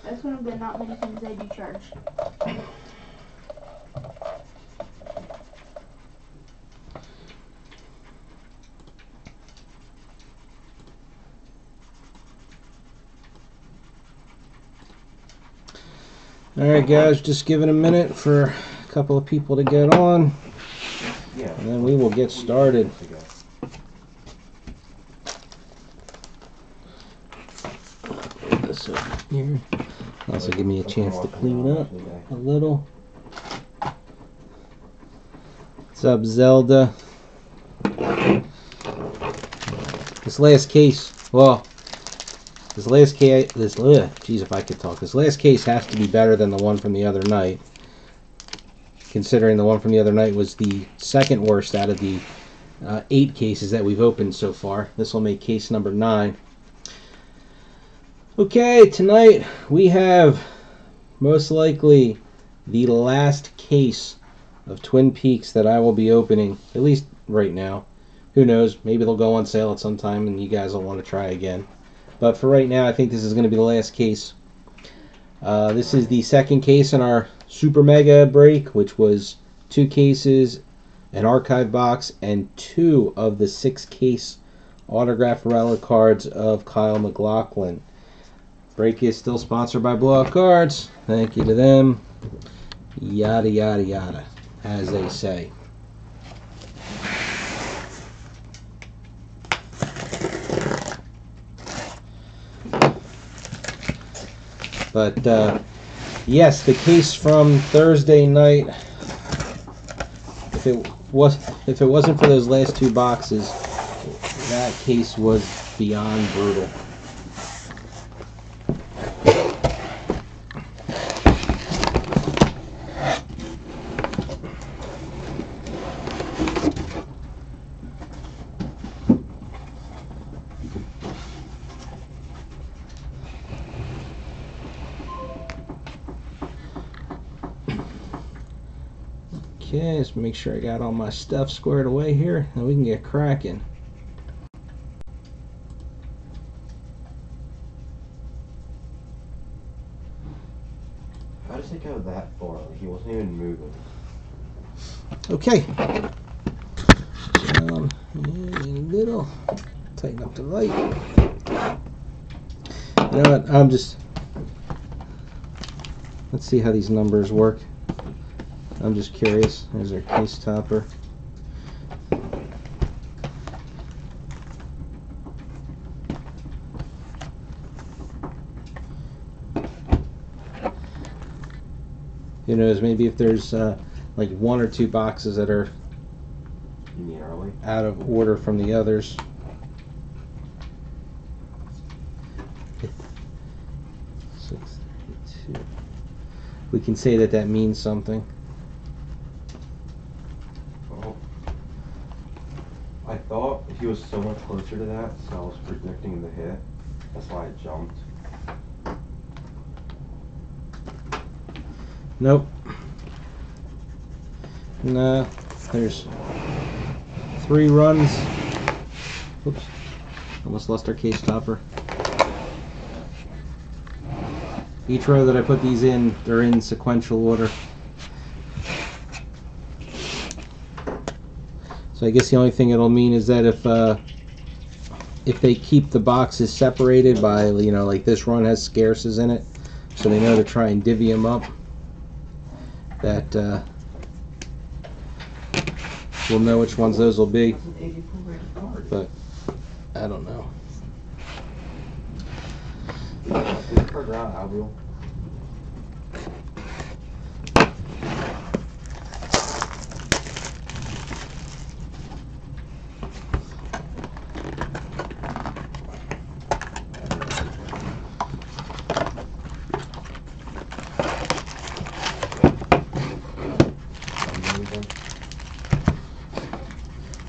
That's one of the not many things I do charge. Alright guys, just give it a minute for a couple of people to get on, and then we will get started. Put this over here. Also give me a chance to clean up a little. What's up, Zelda? This last case, jeez, if I could talk. This last case has to be better than the one from the other night, considering the one from the other night was the second worst out of the 8 cases that we've opened so far. This will make case number 9. Okay, tonight we have most likely the last case of Twin Peaks that I will be opening, at least right now. Who knows, maybe they'll go on sale at some time and you guys will want to try again. But for right now, I think this is going to be the last case. This is the second case in our Super Mega break, which was 2 cases, an archive box, and 2 of the 6 case autographed relic cards of Kyle MacLachlan. Break is still sponsored by Blowout Cards. Thank you to them. Yada, yada, yada, as they say. But yes, the case from Thursday night, if it wasn't for those last 2 boxes, that case was beyond brutal. Okay, let's make sure I got all my stuff squared away here, and we can get cracking. How does it go that far? Like he wasn't even moving. Okay. Down in the middle. Tighten up the light. You know what? Let's see how these numbers work. I'm just curious. There's our case topper. Who knows, maybe if there's like 1 or 2 boxes that are out of order from the others. We can say that means something. Oh. I thought he was so much closer to that, so I was predicting the hit. That's why I jumped. Nope. No, there's 3 runs. Oops. Almost lost our case topper. Each row that I put these in, they're in sequential order. So I guess the only thing it'll mean is that if they keep the boxes separated by, you know, like this run has scarces in it, so they know to try and divvy them up, that we'll know which ones those will be. But I don't know.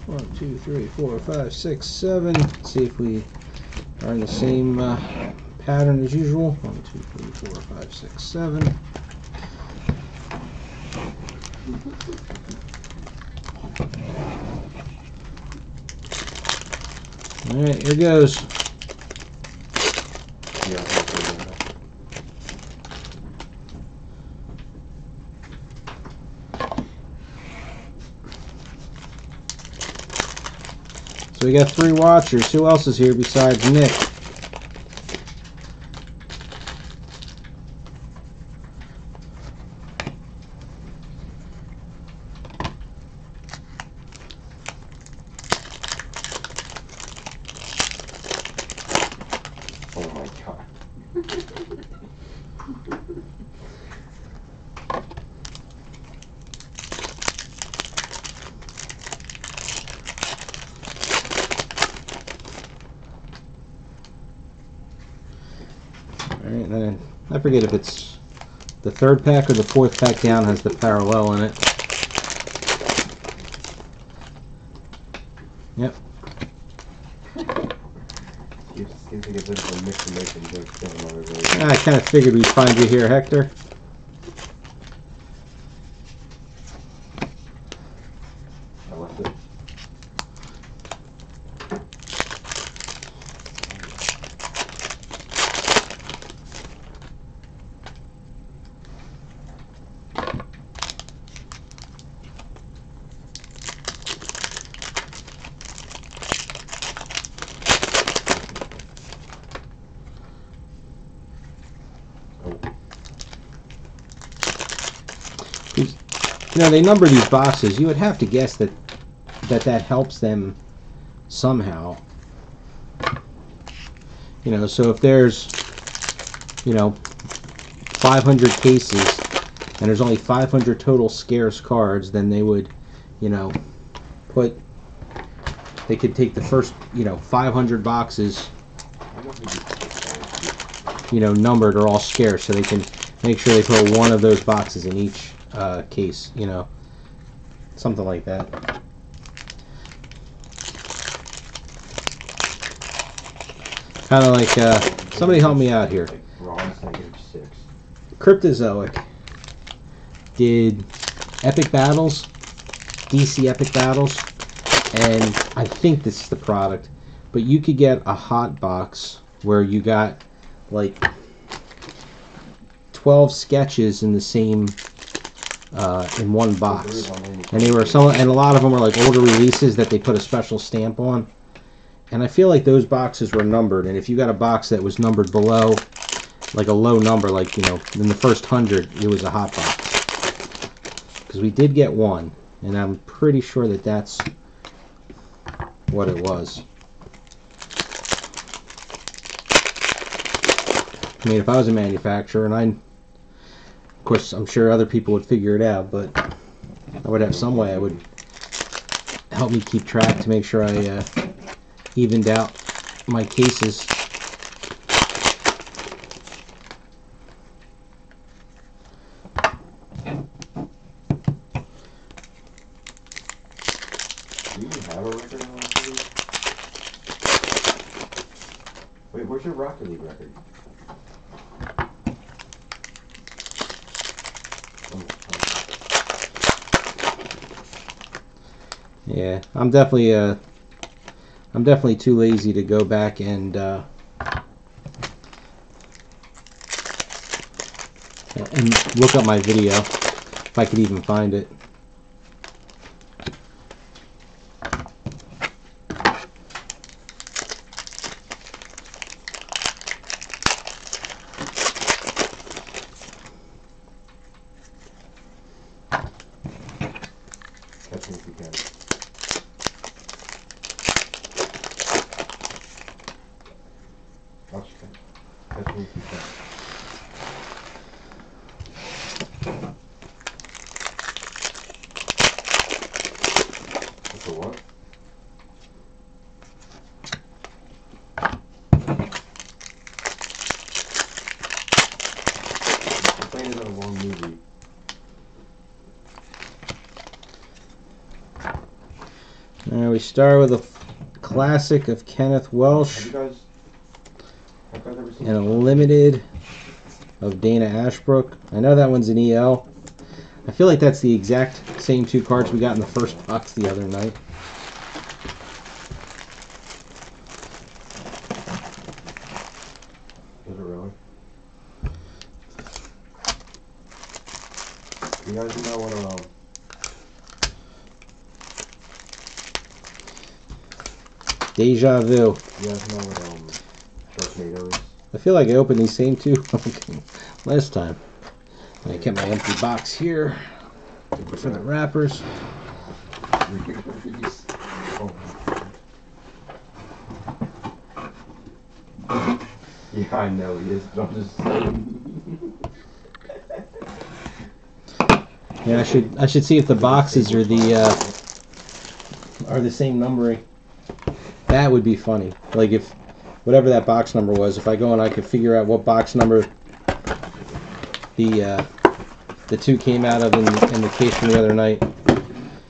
One, two, three, four, five, six, seven. Let's see if we are in the same pattern as usual. 1, 2, 3, 4, 5, 6, 7. Alright, here goes. we got 3 watchers. Who else is here besides Nick? Oh my god. Alright, and then I forget if it's the 3rd pack or the 4th pack down has the parallel in it. Yep. Seems like a bit of a mix and match joke going on over there. I kind of figured we'd find you here, Hector. I left it. You know, they number these boxes. You would have to guess that that helps them somehow. You know, so if there's, you know, 500 cases and there's only 500 total scarce cards, then they would, you know, they could take the first, you know, 500 boxes, you know, numbered or all scarce, so they can make sure they throw one of those boxes in each case, you know, something like that. Kind of like, somebody help me out here. Like bronze -6. Cryptozoic did Epic Battles, DC Epic Battles, and I think this is the product, but you could get a hot box where you got like 12 sketches in the same in one box, and they were and a lot of them were like older releases that they put a special stamp on, and I feel like those boxes were numbered, and if you got a box that was numbered below like a low number, like, you know, in the first 100, it was a hot box, because we did get one, and I'm pretty sure that that's what it was. I mean, if I was a manufacturer, and of course, I'm sure other people would figure it out, but I would have some way I would help me keep track to make sure I evened out my cases. Do you even have a record on Rocket League? Wait, where's your Rocket League record? Yeah, I'm definitely too lazy to go back and look up my video if I could even find it. Catch me if you can. Catch me if you can. What's a what? I'm playing it on a long movie. We start with a classic of Kenneth Welsh Have you guys ever seen and a limited of Dana Ashbrook. I know that one's an EL. I feel like that's the exact same 2 cards we got in the first box the other night. Is it really? You guys know what Deja vu. You guys know what Sharknado is? I feel like I opened these same two last time. I kept my empty box here for the wrappers. Yeah, I know he is, but I'm just saying. Yeah, I should see if the boxes are the same numbering. That would be funny. Like if whatever that box number was, if I go and I could figure out what box number the two came out of in the case from the other night.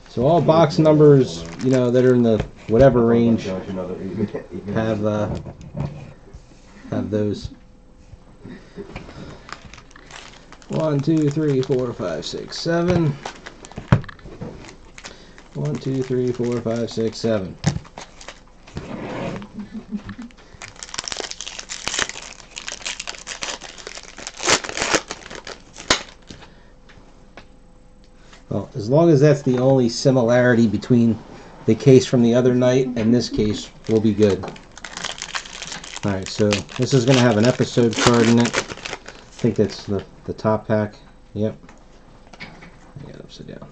So all box numbers, you know, that are in the whatever range have those. 1, 2, 3, 4, 5, 6, 7. 1, 2, 3, 4, 5, 6, 7. Well, as long as that's the only similarity between the case from the other night and this case, we'll be good. Alright, so this is going to have an episode card in it. I think that's the top pack. Yep. I got it upside down.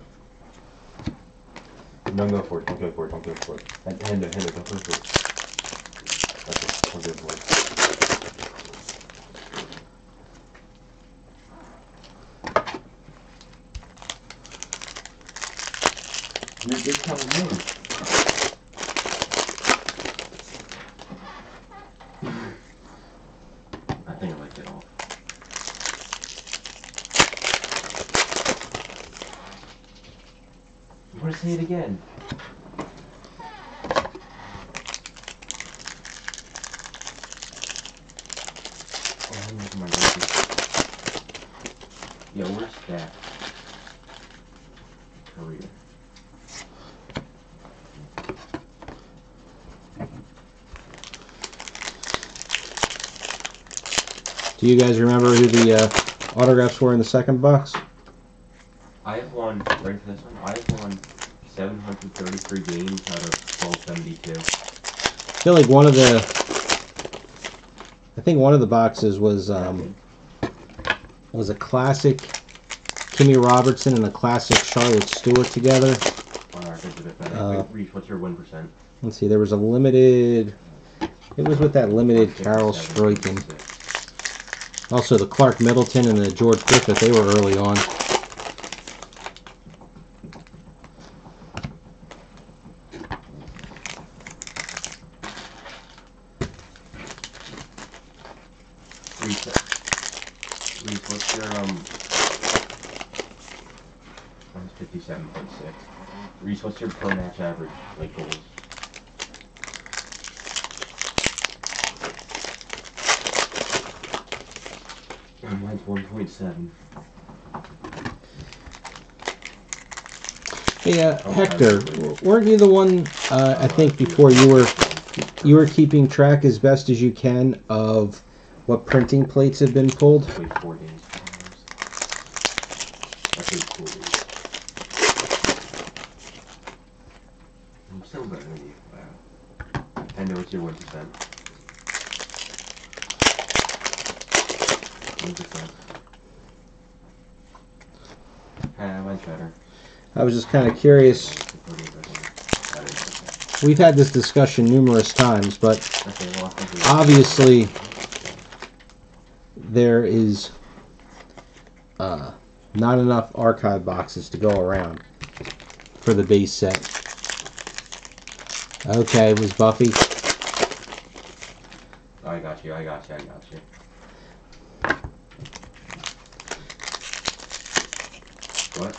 Don't go for it, don't go for it, don't go for it. Hand it, don't go for it. That's it, don't go for it. You're just coming in. I think I like it all. You want to say it again? Oh, I'm making my record. Yeah, where's that? Career. Do you guys remember who the autographs were in the second box? I have won, ready for this one? I have won 733 games out of 1272. I feel like I think one of the boxes was a classic Kimmy Robertson and a classic Charlotte Stewart together. Alright, that's a bit better. Reese, what's your win percent? Let's see, there was a limited. It was with that limited Carol Stroiken. Also, the Clark Middleton and the George Griffith, they were early on. Reese, what's your, mine's 57.6. Reese, what's your per match average, like goals? Mine's 1.7. Hey, Hector, weren't you the one? I think before you were keeping track as best as you can of what printing plates have been pulled. Wait 4 days. That's 8 days. I'm still better than you. Wow. I know it's your 1%. 1%. Mine's better. I was just kind of curious. We've had this discussion numerous times, but obviously there is not enough archive boxes to go around for the base set. Okay, it was Buffy. I got you. What?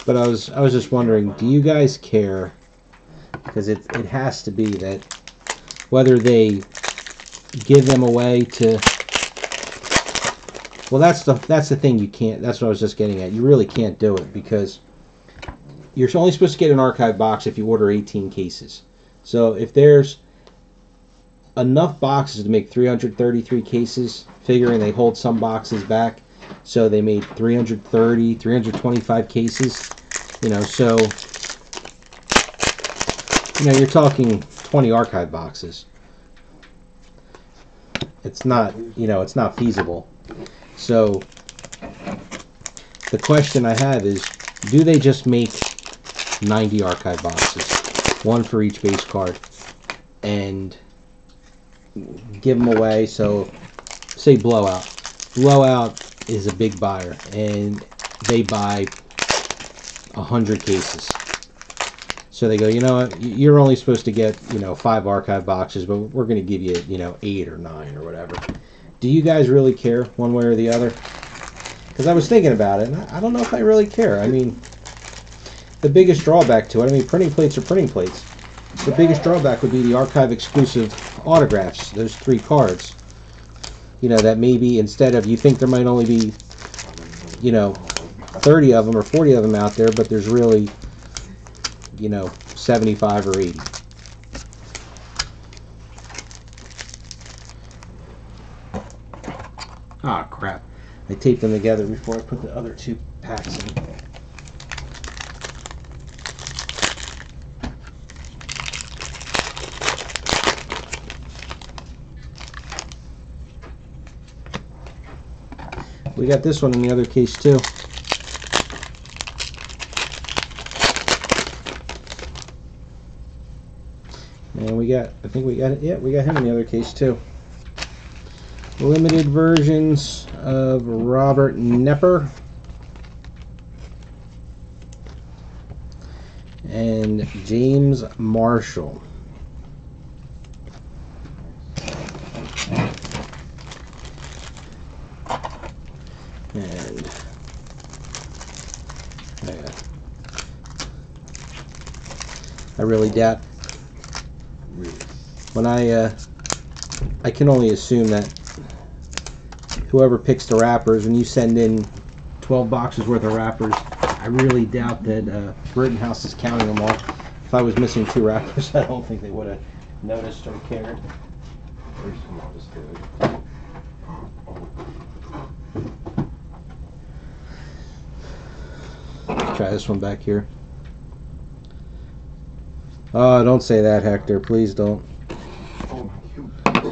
But I was just wondering, do you guys care? Because it has to be that whether they give them away to. Well, that's the thing you can't. That's what I was just getting at. You really can't do it because you're only supposed to get an archive box if you order 18 cases. So if there's enough boxes to make 333 cases, figuring they hold some boxes back, so they made 330, 325 cases, you know, so you know, you're talking 20 archive boxes. It's not, you know, it's not feasible. So the question I have is, do they just make 90 archive boxes, one for each base card, and give them away? So say Blowout. Blowout is a big buyer, and they buy 100 cases. So they go, you know what, you're only supposed to get, you know, 5 archive boxes, but we're going to give you, you know, 8 or 9 or whatever. Do you guys really care one way or the other? Because I was thinking about it, and I don't know if I really care. I mean, the biggest drawback to it, I mean, printing plates are printing plates. The biggest drawback would be the archive exclusive autographs, those 3 cards. You know, that maybe instead of, you think there might only be, you know, 30 of them or 40 of them out there, but there's really, you know, 75 or 80. Ah, crap. I taped them together before I put the other 2 packs in. We got this one in the other case too. And we got, I think we got it, yeah, we got him in the other case too. Limited versions of Robert Nepper and James Marshall. And I really doubt, when I can only assume that whoever picks the wrappers, when you send in 12 boxes worth of wrappers, I really doubt that Rittenhouse is counting them all. If I was missing 2 wrappers, I don't think they would have noticed or cared. There's some I'll just do it. Try this one back here. Oh, don't say that, Hector. Please don't. Oh my God.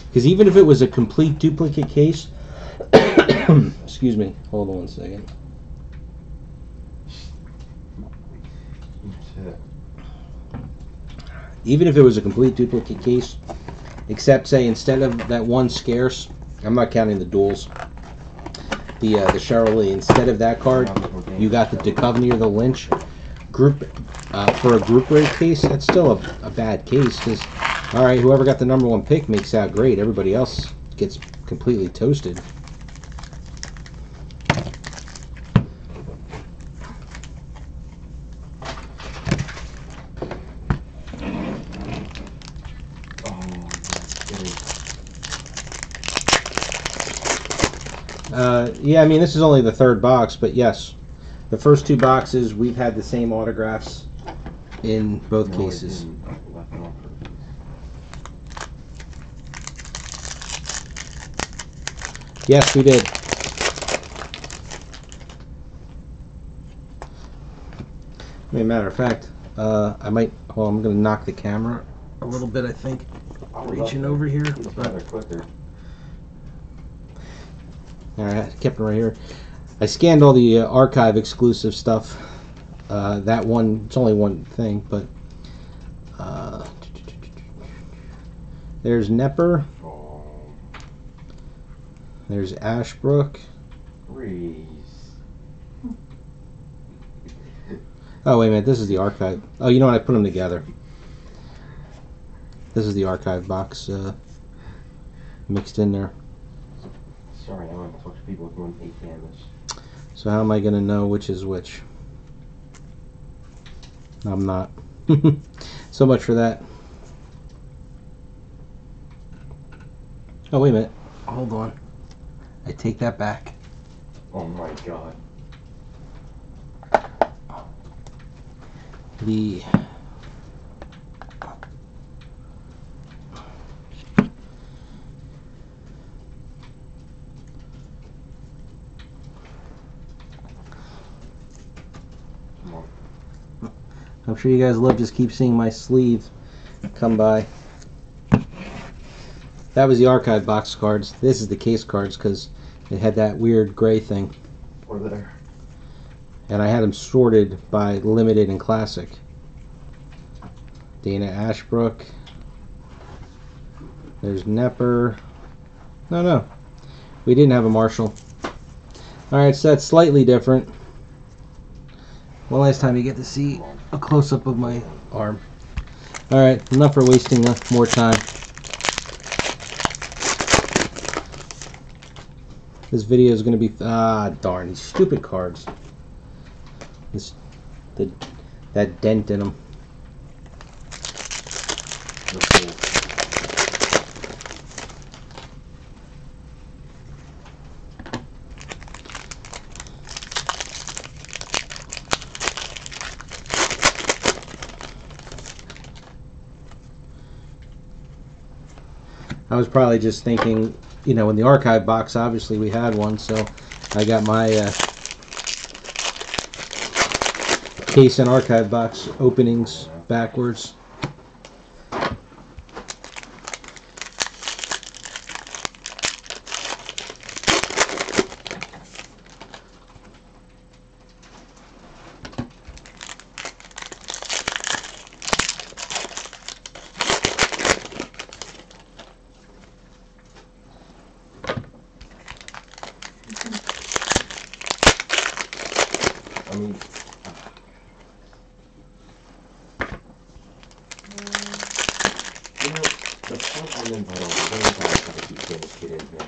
Because even if it was a complete duplicate case, excuse me, hold on one second. Even if it was a complete duplicate case, except say instead of that one scarce, I'm not counting the duels, the Cheryl Lee, instead of that card, you got the Duchovny or the Lynch group for a group rate case. That's still a bad case, because all right, whoever got the #1 pick makes out great. Everybody else gets completely toasted. Yeah, I mean, this is only the 3rd box, but yes, the first 2 boxes we've had the same autographs in both cases. Yes, we did. I mean, matter of fact, I might. Well, I'm going to knock the camera a little bit, I think. Reaching over here. But, quicker. alright, I kept it right here. I scanned all the archive exclusive stuff. That one, it's only one thing, but there's Nepper. There's Ashbrook. Reese. Oh, wait a minute, this is the archive. Oh, you know what, I put them together. This is the archive box mixed in there. Sorry, I want to talk to people with 1 cameras. So how am I going to know which is which? I'm not. So much for that. Oh, wait a minute. Hold on. I take that back. Oh my God. The I'm sure you guys love just keep seeing my sleeves come by. That was the archive box cards. This is the case cards because it had that weird gray thing. Or there. And I had them sorted by limited and classic. Dana Ashbrook. There's Nepper. No. We didn't have a Marshall. Alright, so that's slightly different. One last time you get to see a close-up of my arm. Alright, enough for wasting more time. This video is going to be... darn, these stupid cards. That dent in them. I was probably just thinking, you know, in the archive box, obviously we had one, so I got my case and archive box openings backwards. I mean, you know, the front and then bottom, I don't know how to keep getting this kid in here.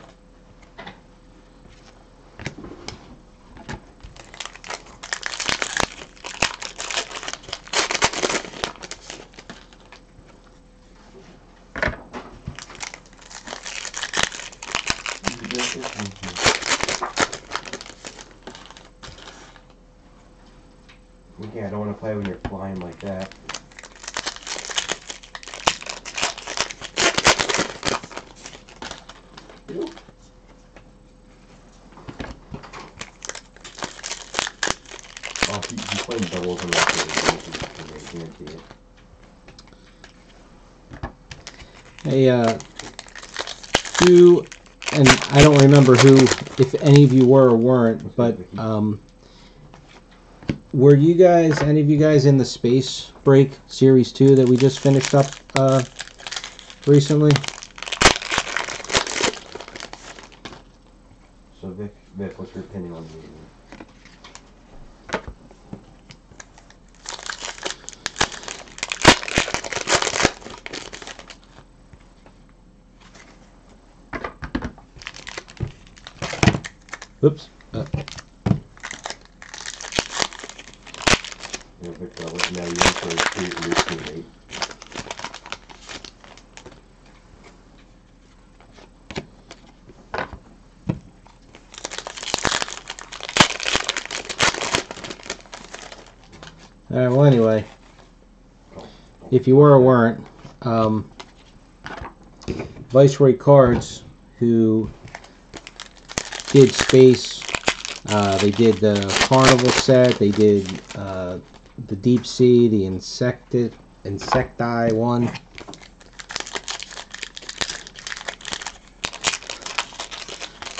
Yeah, I don't want to play when you're flying like that. Oh, he's playing doubles on that game. Guarantee it. Hey, who, and I don't remember who, if any of you were or weren't, but were you guys, any of you guys in the Space Break Series 2 that we just finished up recently? So Vic, what's your opinion on the game? Oops. Yeah, Vic, now you want to recruit a new teammate. Alright, well anyway, if you were or weren't, Viceroy Cards, who did Space, they did the Carnival set, they did the Deep Sea, the Insecti one.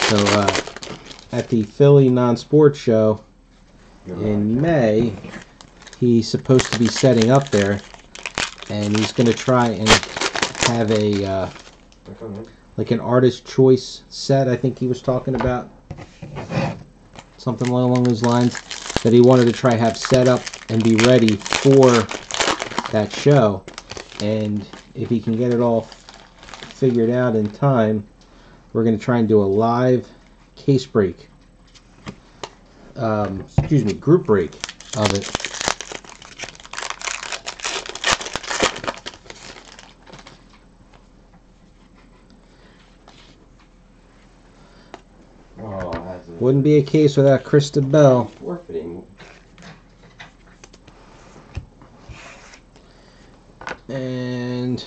So at the Philly Non-Sports Show in May, he's supposed to be setting up there, and he's going to try and have a like an artist choice set. I think he was talking about something along those lines, that he wanted to try have set up and be ready for that show. And if he can get it all figured out in time, we're going to try and do a live case break, group break of it. Wouldn't be a case without Krista Bell. Forfeiting. And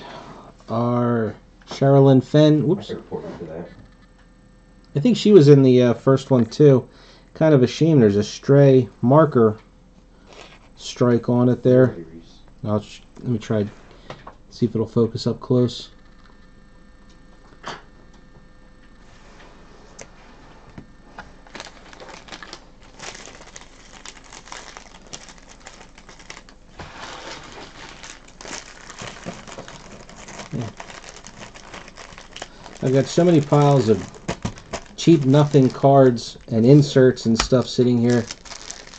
our Sherilyn Fenn. Whoops. I think she was in the first one too. Kind of a shame. There's a stray marker strike on it there. Hey, Reese. Let me try, see if it'll focus up close. I've got so many piles of cheap nothing cards and inserts and stuff sitting here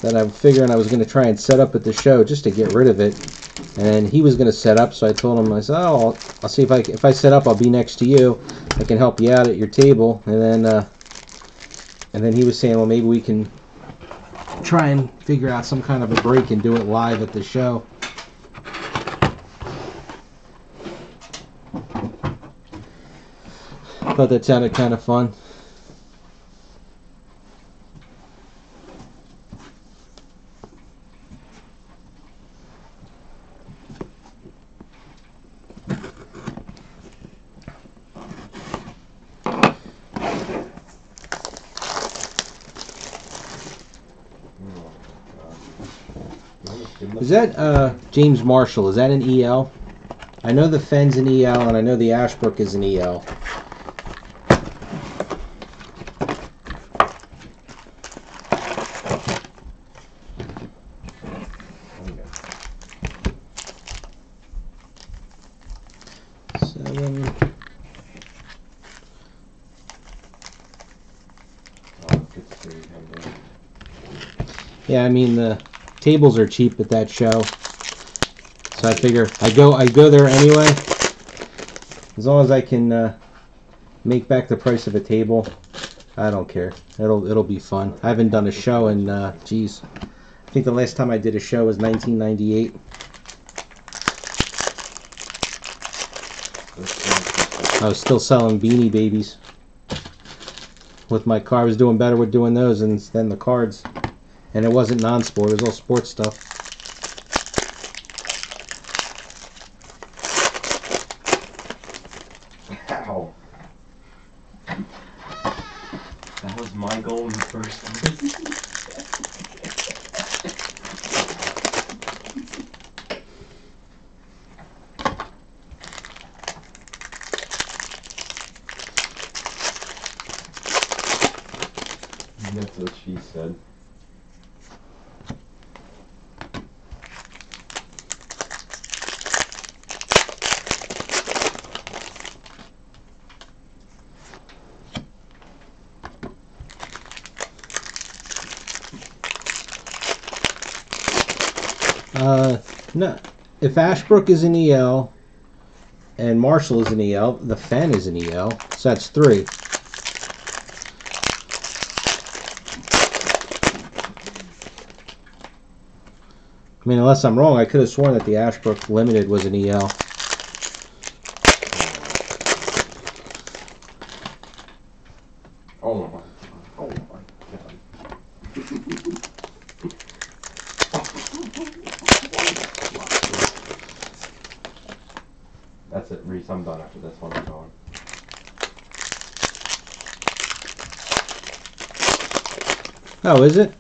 that I'm figuring I was going to try and set up at the show just to get rid of it. And he was going to set up, so I told him, I said, oh, I'll see if I set up, I'll be next to you. I can help you out at your table. And then he was saying, well, maybe we can try and figure out some kind of a break and do it live at the show. Thought that sounded kind of fun. Is that James Marshall? Is that an EL? I know the Fenn's an EL, and I know the Ashbrook is an EL. Yeah, I mean the tables are cheap at that show, so I figure I go there anyway. As long as I can make back the price of a table, I don't care. It'll be fun. I haven't done a show in geez, I think the last time I did a show was 1998. I was still selling Beanie Babies with my car. I was doing better with doing those than the cards. And it wasn't non-sport, it was all sports stuff. Ow. That was my goal in the first place. That's what she said. No. If Ashbrook is an EL and Marshall is an EL, the Fenn is an EL, so that's 3. I mean, unless I'm wrong, I could have sworn that the Ashbrook Limited was an EL. Oh my. Oh my god. That's it, Reese. I'm done after this one. I'm going. Oh, is it?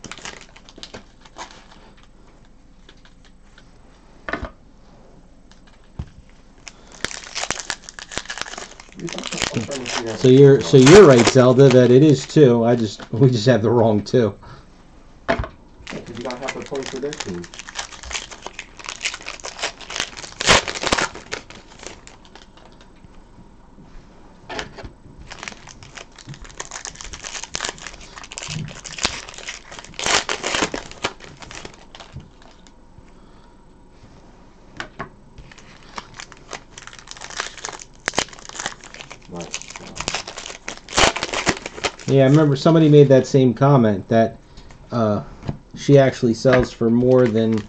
So you're right, Zelda, that it is 2. We just have the wrong 2. Because you got half the points for their team. Yeah, I remember somebody made that same comment that she actually sells for more than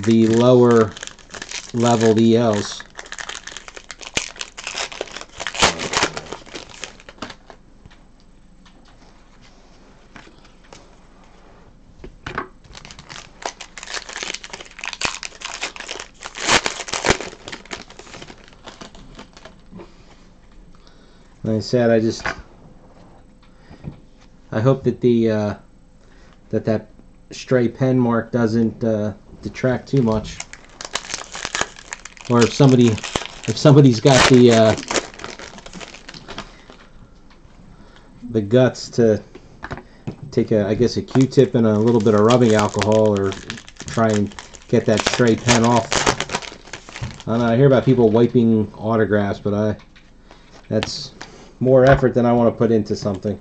the lower level ELs. Like I said, I hope that that stray pen mark doesn't detract too much. Or if somebody's got the guts to take I guess a Q-tip and a little bit of rubbing alcohol, or try and get that stray pen off. I don't know, I hear about people wiping autographs, but that's more effort than I want to put into something.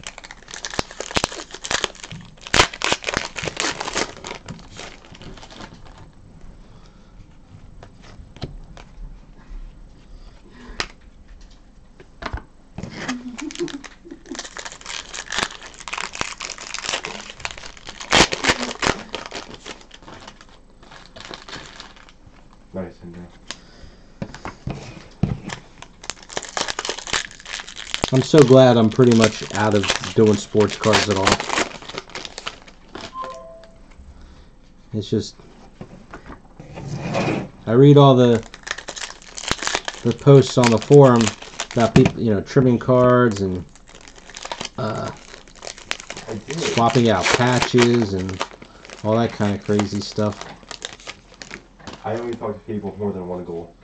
Nice in there. I'm so glad I'm pretty much out of doing sports cards at all. It's just, I read all the posts on the forum about people, trimming cards and swapping out patches and all that kind of crazy stuff. I only talk to people with more than one goal.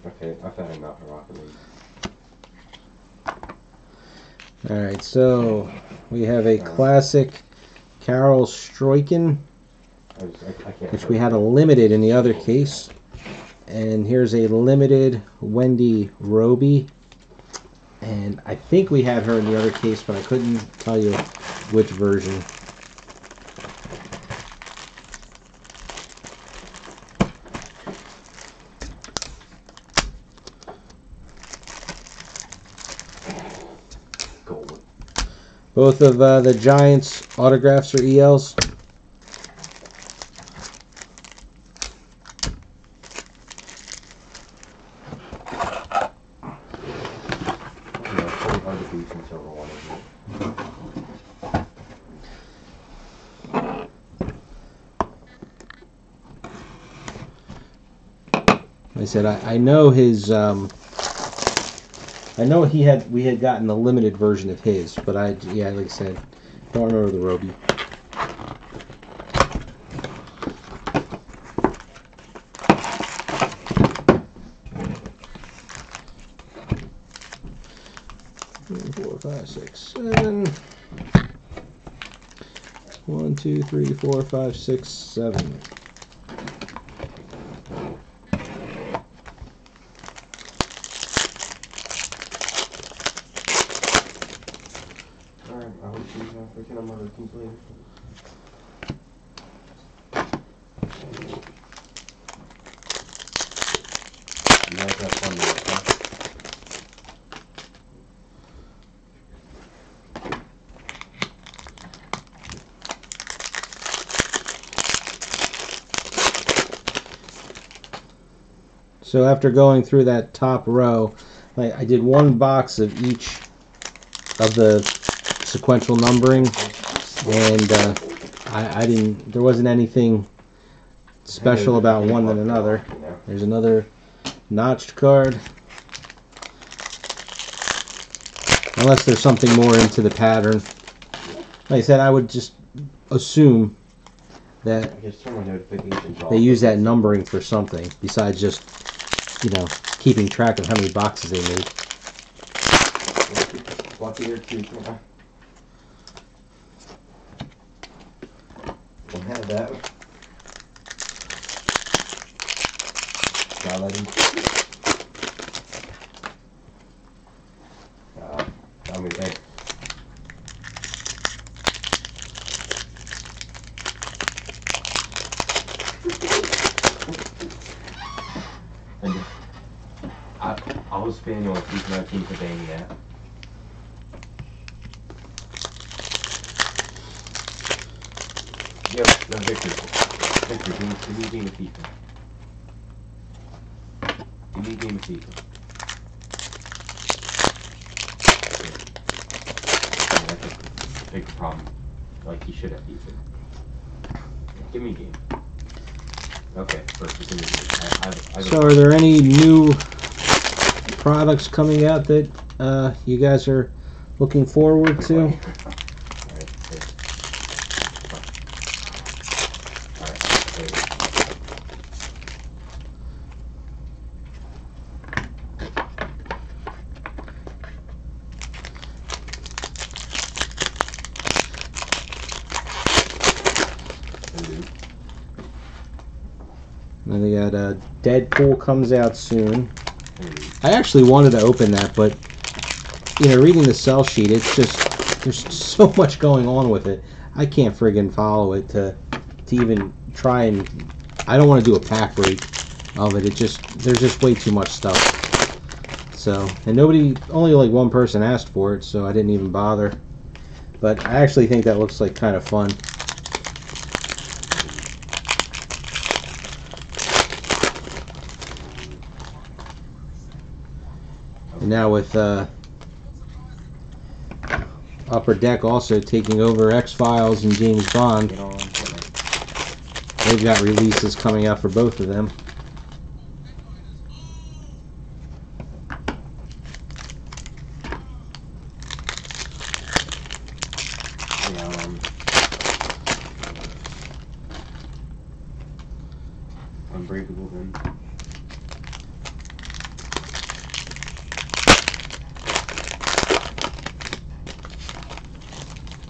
Okay, I've had enough of Rocket League. Alright, so we have a classic Carol Stroiken, I can't. which we had a limited in the other case. And here's a limited Wendy Roby. And I think we had her in the other case, but I couldn't tell you which version. Gold. Both of the Giants autographs are ELs. Like I said, I know his. I know we had gotten the limited version of his, but like I said, don't remember the Roby. Four, five, six, seven. 1, 2, 3, 4, 5, 6, 7. Freaking on my routines later. You guys have fun with it, huh? So after going through that top row, I did one box of each of the sequential numbering, and there wasn't anything special about one than another. There's another notched card, unless there's something more into the pattern. Like I said, I would just assume that they use that numbering for something besides just keeping track of how many boxes they made. Lucky or two. Don't have that. Now let him. I mean, hey. I was Spaniel in 2019 for Dania. Yep, no, Victor, give me a game of FIFA. Give me a game of FIFA. Yeah, that's a big problem. Like, he should have FIFA. Give me a game. Okay, first, give me a game. So are there any new products coming out that you guys are looking forward to? Then they got Deadpool comes out soon. I actually wanted to open that, but reading the sell sheet, it's just there's so much going on with it. I can't friggin' follow it to even try and. I don't want to do a pack break of it. There's just way too much stuff. So, and only like one person asked for it, so I didn't even bother. But I actually think that looks like kind of fun. And now with Upper Deck also taking over X-Files and James Bond, they've got releases coming out for both of them. Unbreakable then.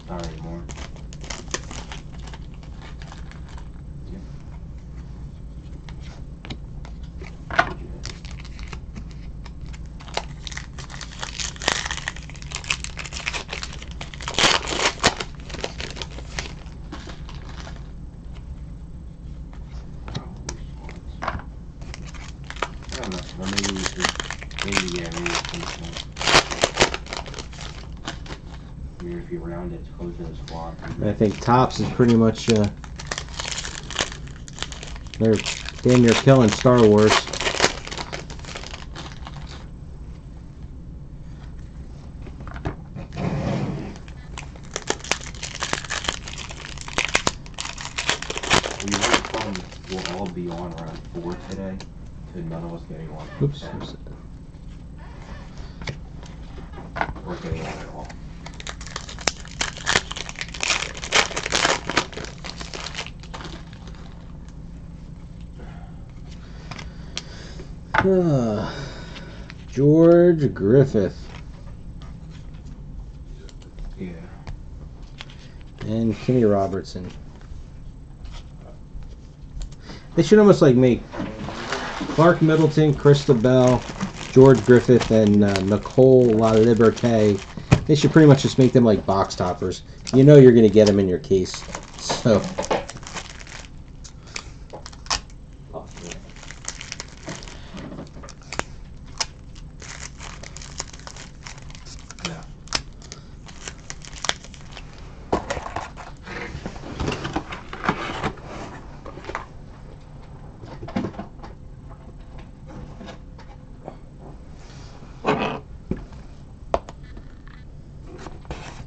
Not anymore. Yep. I don't know. Or maybe we should. Maybe if you round it, it's closer to the squad. I think Topps is pretty much they're damn near killing Star Wars. We'll all be on around 4 today, so none of us getting on. Oops. We're getting on at all. George Griffith. Yeah. And Kimmy Robertson. They should almost like make Clark Middleton, Krista Bell, George Griffith, and Nicole La Liberté. They should pretty much just make them like box toppers. You know you're going to get them in your case. So.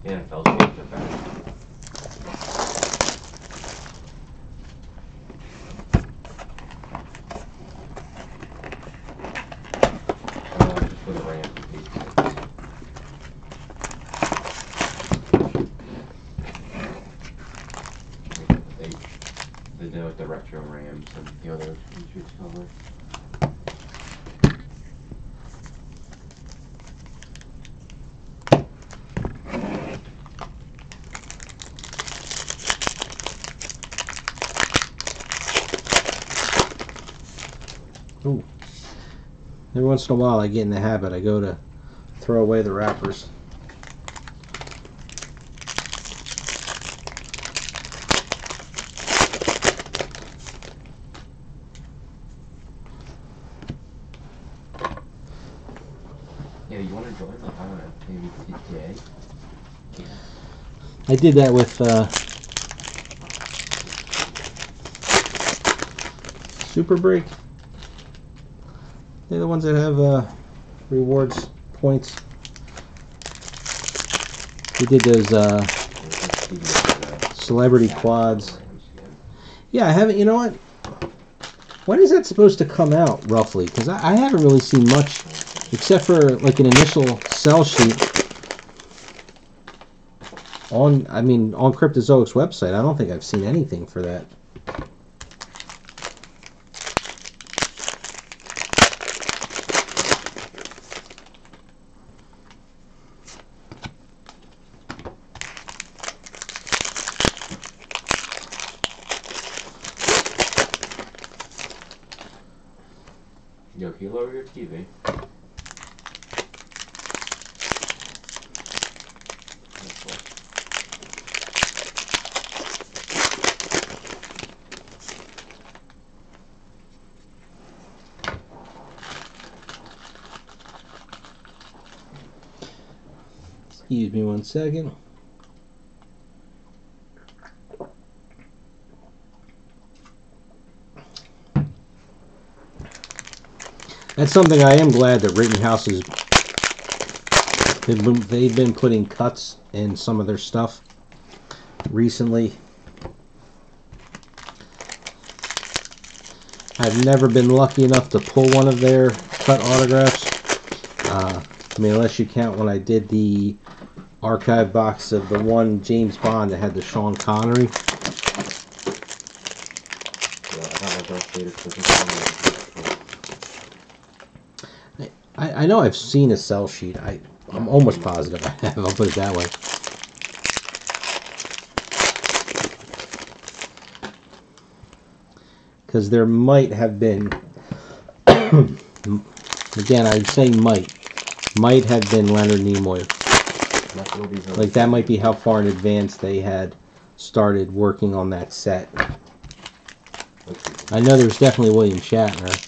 NFL games are better. Just for the Rams. They did with the retro Rams and the other Patriots cover. Ooh. Every once in a while I get in the habit. I go to throw away the wrappers. Yeah, you want to join? Like, I don't know, maybe today? Yeah. I did that with Super Break. They're the ones that have rewards points. We did those celebrity quads. Yeah, I haven't. You know what? When is that supposed to come out roughly? Because I haven't really seen much except for like an initial sell sheet on Cryptozoic's website. I don't think I've seen anything for that. Yo, can you lower your TV? Excuse me 1 second. That's something I am glad that Rittenhouse is. They've been putting cuts in some of their stuff recently. I've never been lucky enough to pull one of their cut autographs. Unless you count when I did the archive box of the one James Bond that had the Sean Connery. I know I've seen a sell sheet. I'm almost positive I have. I'll put it that way. Because there might have been, again, I'm saying might have been Leonard Nimoy. Like that might be how far in advance they had started working on that set. I know there's definitely William Shatner.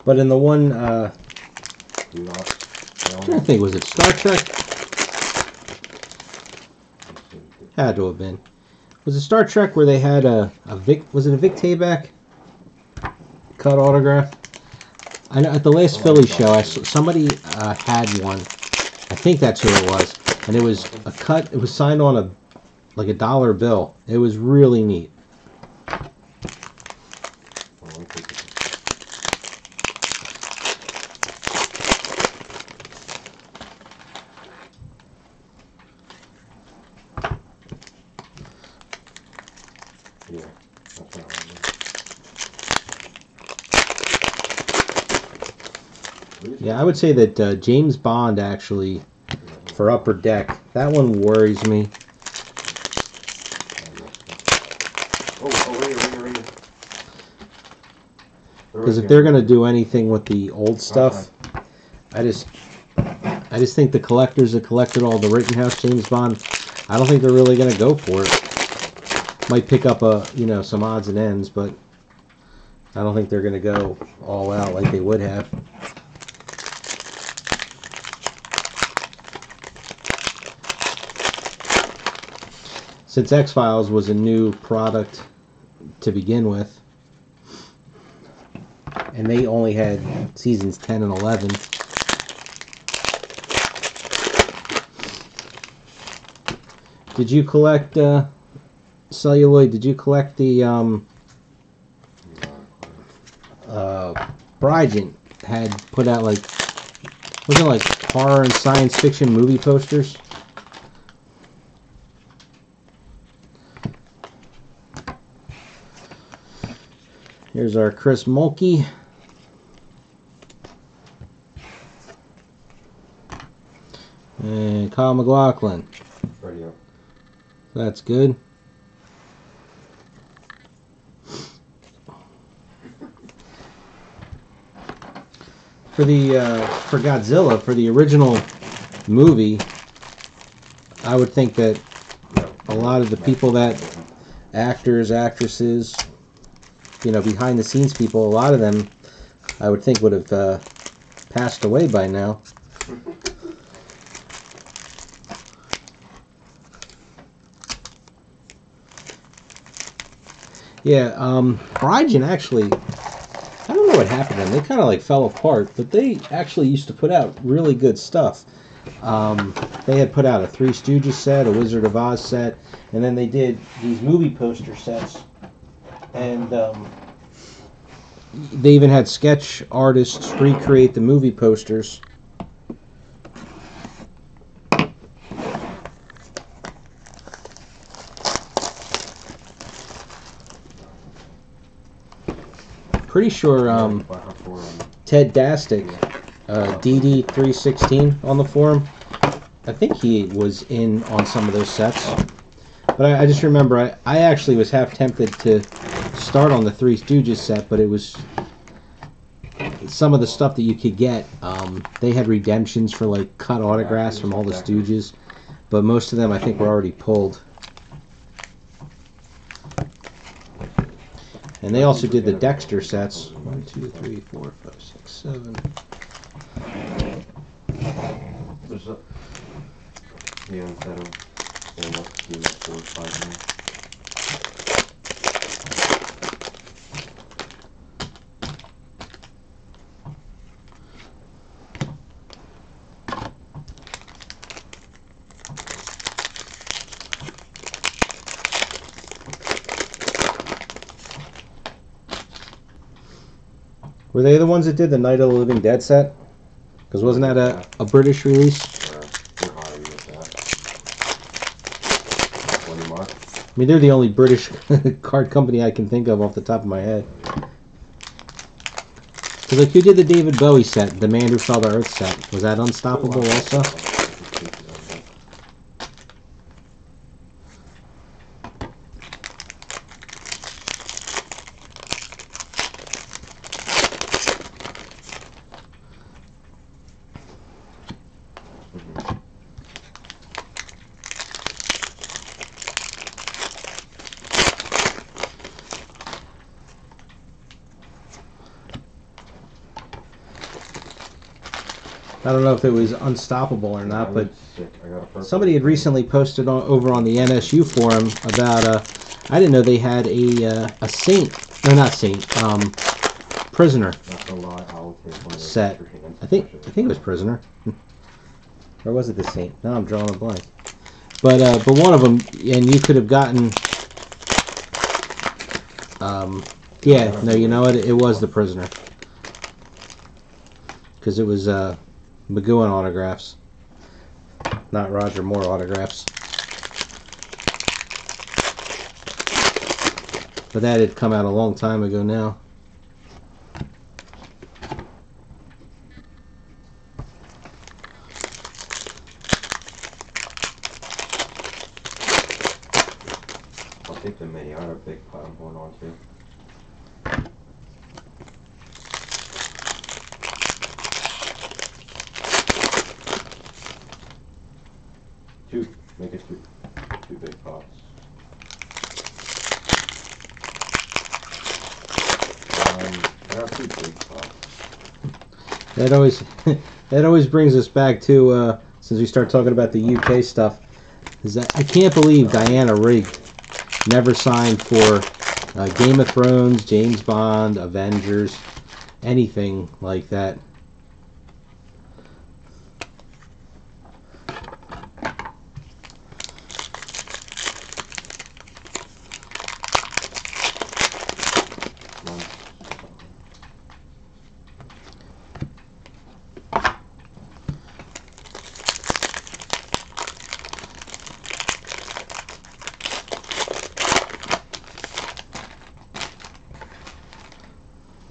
But in the one, I think, was it Star Trek? Had to have been. Was it Star Trek where they had was it a Vic Tayback cut autograph? I know at the last Philly show, somebody had one. I think that's who it was, and it was a cut. It was signed on a dollar bill. It was really neat. Yeah, I would say that James Bond actually, for Upper Deck, that one worries me. Because if they're going to do anything with the old stuff, I just think the collectors that collected all the Rittenhouse James Bond, I don't think they're really going to go for it. Might pick up some odds and ends, but I don't think they're going to go all out like they would have. Since X-Files was a new product to begin with, and they only had seasons 10 and 11. Did you collect Celluloid? Did you collect the Bryant had put out wasn't horror and science fiction movie posters? Here's our Chris Mulkey. And Kyle MacLachlan. Radio. That's good. For Godzilla, for the original movie, I would think that a lot of the people that actors, actresses, behind the scenes people, a lot of them, I would think would have passed away by now. Yeah, Bryant actually, I don't know know what happened to them. They kind of like fell apart, but they actually used to put out really good stuff. They had put out a Three Stooges set, a Wizard of Oz set, and then they did these movie poster sets. And they even had sketch artists recreate the movie posters. Pretty sure Ted Dastic, DD316 on the forum, I think he was in on some of those sets. But I just remember I actually was half tempted to start on the Three Stooges set, but it was some of the stuff that you could get. They had redemptions for like cut autographs from all the Stooges, but most of them I think were already pulled. And they also did the Dexter sets. 1, 2, 3, 4, 5, 6, 7. There's a instead of 4, 5. Were they the ones that did the Night of the Living Dead set? Because wasn't that a British release? I mean, they're the only British card company I can think of off the top of my head. So, like, who did the David Bowie set, the Man Who Fell to Earth set? Was that Unstoppable also? I don't know if it was Unstoppable or not, but somebody had recently posted over on the NSU forum about I didn't know they had a Saint, no, not Saint, Prisoner set. I think it was Prisoner, or was it the Saint? Now I'm drawing a blank. But one of them, and you could have gotten. Yeah, no, you know what? It was the Prisoner, because it was McGowan autographs, not Roger Moore autographs. But that had come out a long time ago now. I'll take the mini. I have a big pot I'm going on to. Make it two big pots. I got 2 big pots. That always brings us back to since we start talking about the UK stuff. Is that I can't believe Diana Rigg never signed for Game of Thrones, James Bond, Avengers, anything like that.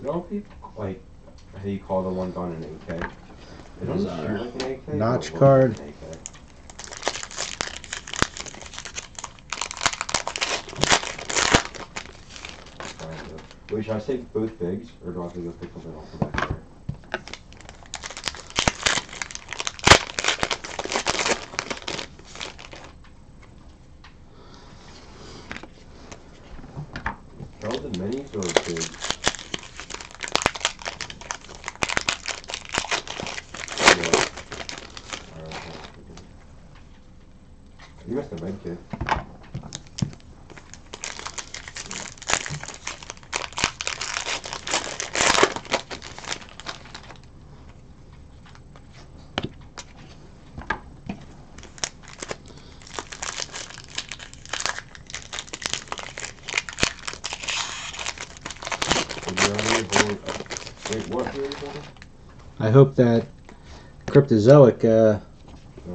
You know, people like how you call the one gun an AK. It doesn't shoot like an AK. Notch card. Like wait, should I take both bigs, or do I have to go pick something off the back there? Are all the minis or bigs? You missed a big kid. I hope that Cryptozoic Or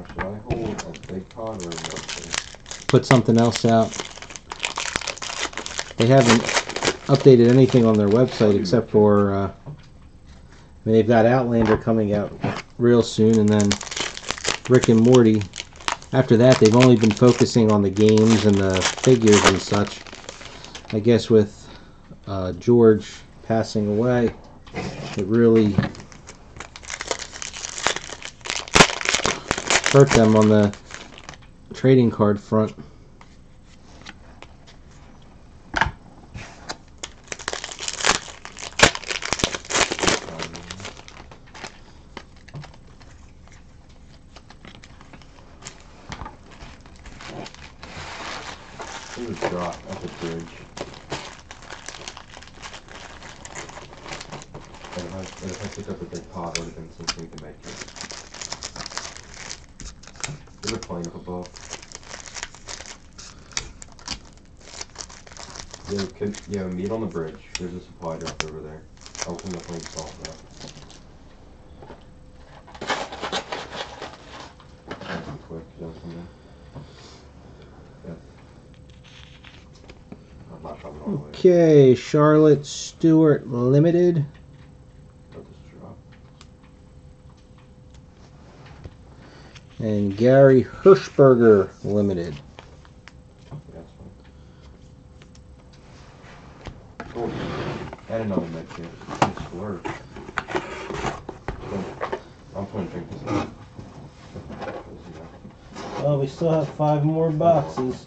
should I hold a big pod or a little thing? put something else out. They haven't updated anything on their website except for, I mean, they've got Outlander coming out real soon, and then Rick and Morty. After that, they've only been focusing on the games and the figures and such. I guess with George passing away, it really hurt them on the trading card front. It was drop at the bridge. And if I picked up a big pot, it would have been something to make it. There's a plane up above. Yo, meet on the bridge. There's a supply drop over there. I'll open the plane salt though. Quick, don't come in. Yeah. I'm not coming all the way. Okay, Charlotte Stewart Limited. I'll just drop. And Gary Hirschberger Limited. Yeah, that's fine. Cool. Add another med kit. It's blurred. I'm going to drink this out. Well, we still have 5 more boxes.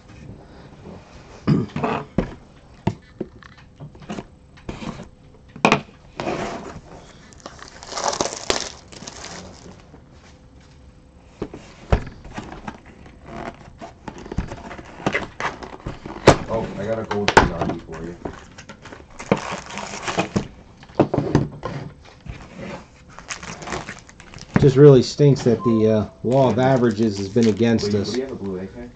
Oh, I got a gold Tsunami for you. Just really stinks that the law of averages has been against Wait, us. do you have a blue AK?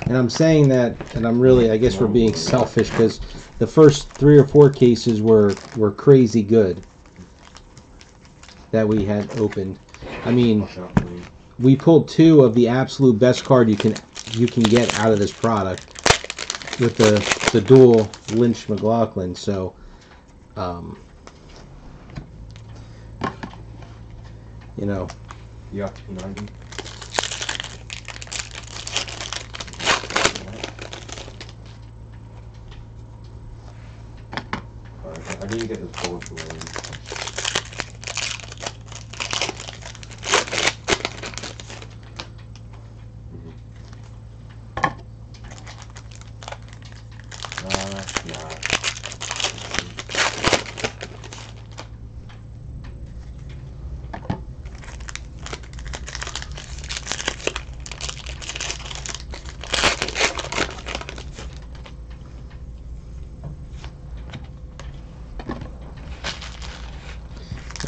And I'm saying that, and I'm really, I guess we're being selfish, because the first 3 or 4 cases were crazy good that we had opened. I mean, Watch out for me. we pulled 2 of the absolute best card you can get out of this product with the dual Lynch McLaughlin. So, you know, You got P90? Alright, I need to get this bullet away. Nah.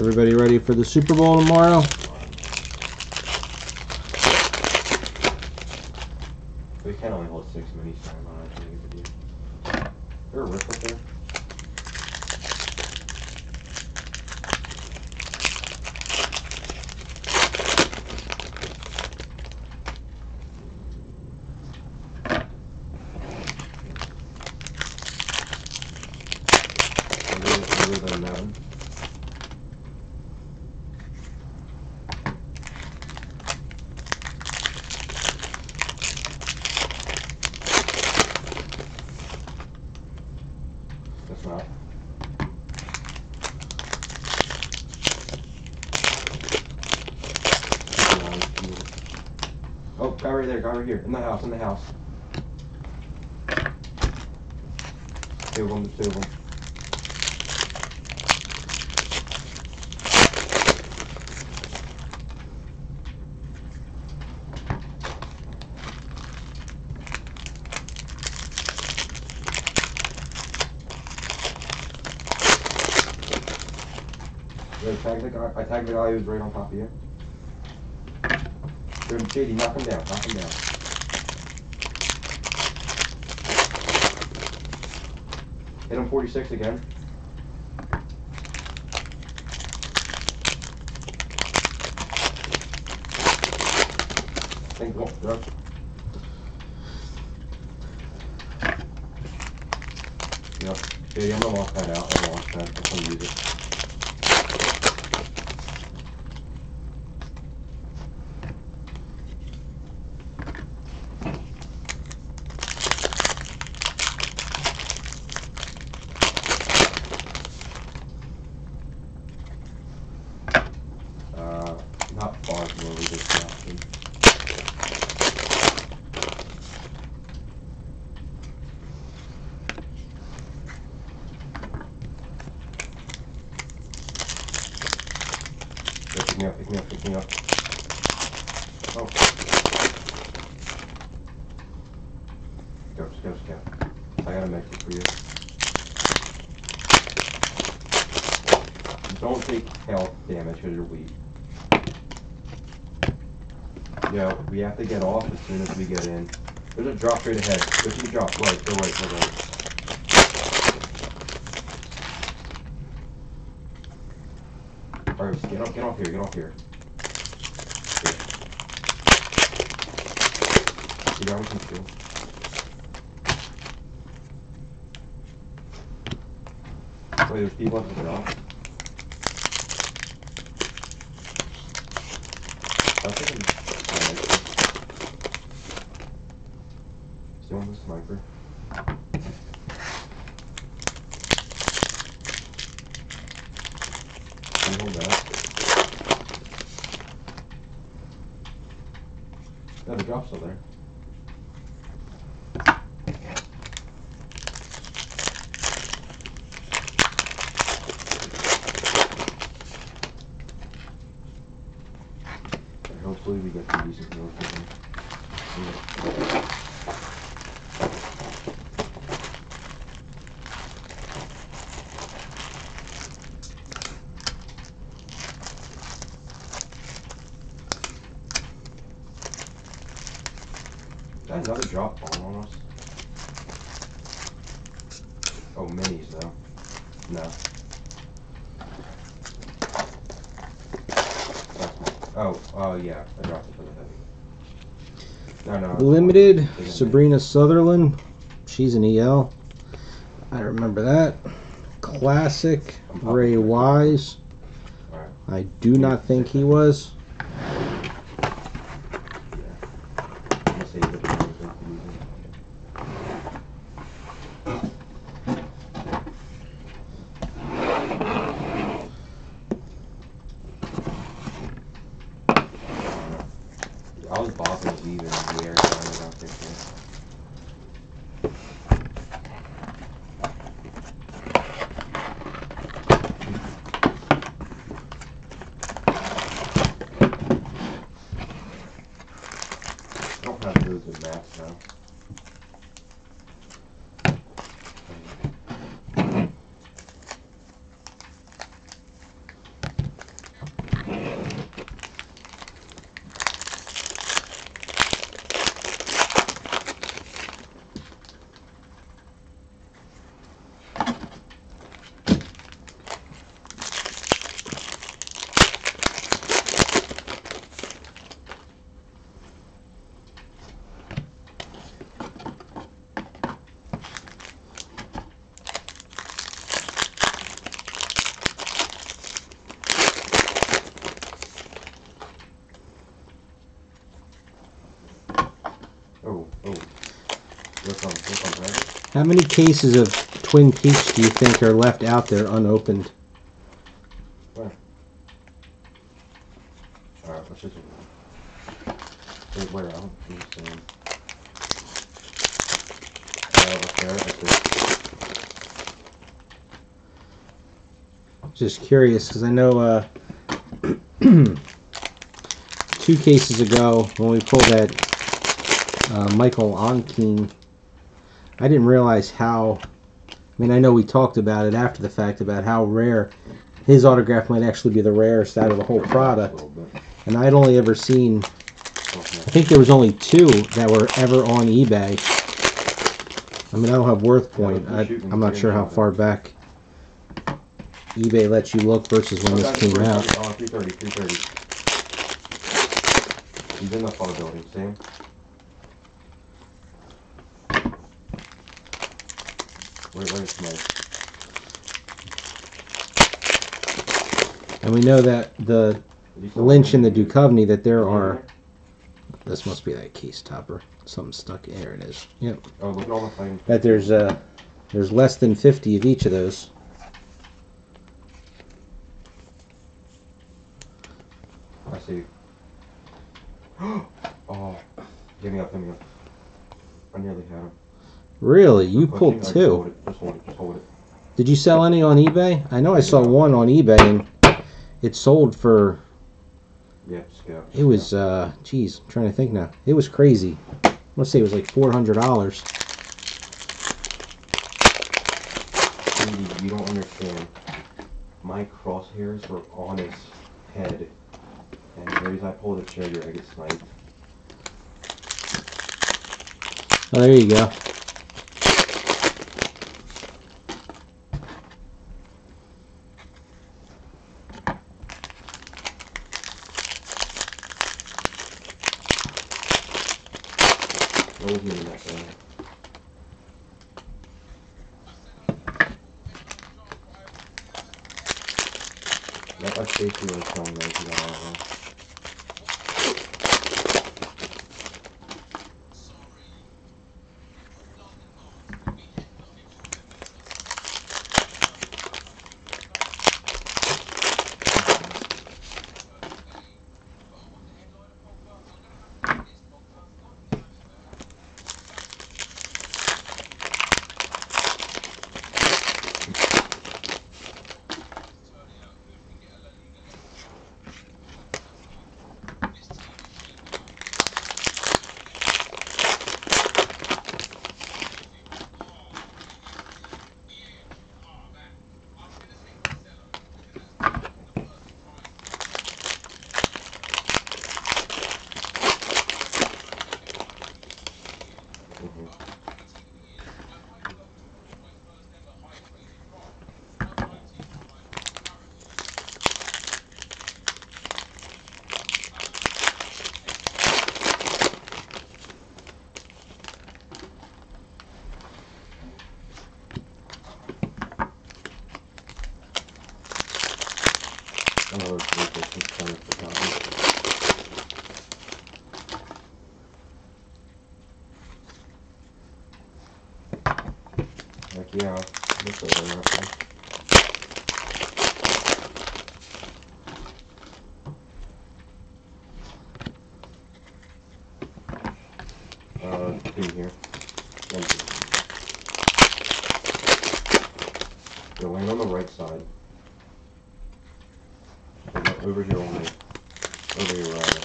everybody ready for the Super Bowl tomorrow? We can only hold 6 minis, so I'm not actually a good deal. Is there a rifle there? Other than that one. That's not. Oh, guy right there, guy right here. In the house, in the house. 2 of them, there's 2 of them. I tagged the guy who was right on top of you. Good, Shady, knock him down, knock him down. Hit him 46 again. Think one, drop. Yep. Yeah, I'm gonna lock that out. I'm gonna lock that. I'm gonna use it. Not far from where we just dropped him. Pick me up, pick me up, pick me up. Oh. Go, just go, just go. I gotta make it for you. Don't take health damage because you're weak. Yeah, we have to get off as soon as we get in. There's a drop straight ahead. Go to the drop. Right, go right, go right. Alright, get off here, get off here. You got what you can do. Wait, there's people at the drop. I think I'm still on the sniper. Can you hold that? No, the drop's still there. Hopefully we get some decent kills with him. Is that another drop falling on us? Oh, minis though. No. Oh, yeah. I dropped it for the heavy. No. Limited, Sabrina Sutherland. She's an EL. I remember that. Classic, Ray Wise. Alright. I do not think he was. Yeah. I'm gonna save it for later. I was bopping leaving in the air trying to not get there. I don't have those in maps now. Oh. What's on right? How many cases of Twin Peaks do you think are left out there unopened? Where? Alright, let's just... Wait, where? I don't understand. Up there, that's it. Just curious, because I know 2 cases ago when we pulled that Michael Onking, I didn't realize how, I know we talked about it after the fact about how rare his autograph might actually be the rarest out of the whole product. And I'd only ever seen, I think there was only 2 that were ever on eBay. I don't have Worth Point. I'm not sure how far back eBay lets you look versus when this came out. 330. He's in the far building, see him? Where's Mike? And we know that the Lynch and the Duchovny, that there are... This must be that case topper. Something stuck. There it is. Yep. Oh, look at all the things. That there's less than 50 of each of those. I see. Oh, give me up. I nearly had him. Really? You pulled Just two? hold it. Just hold it. Did you sell any on eBay? I know I saw one on eBay and it sold for... Yeah, scout. It was, geez, I'm trying to think now. It was crazy. I want to say it was like $400. Andy, you don't understand. My crosshairs were on his head, and every time I pull the trigger, I get sniped. Oh, there you go. What was he in that guy? That safety was showing right here. Oh, it's kind of like, yeah, looks like an awesome. In here. You're laying on the right side. Over here only. Over here, rather.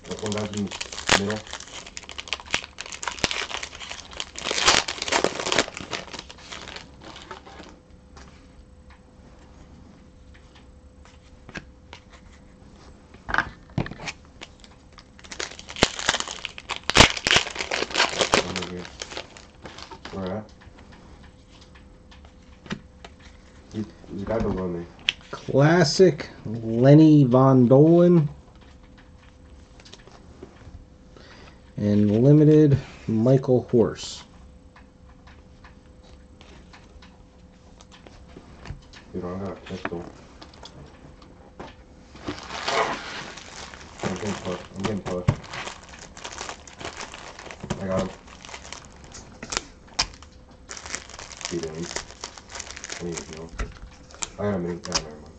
That one down in the middle. Over here. Where at? He's the guy below me. Classic Lenny Von Dolan. And limited Michael Horse. Dude, I got a pistol. I'm getting pushed. I got him. Beat him. I need to heal. I got a mini. Oh, never mind.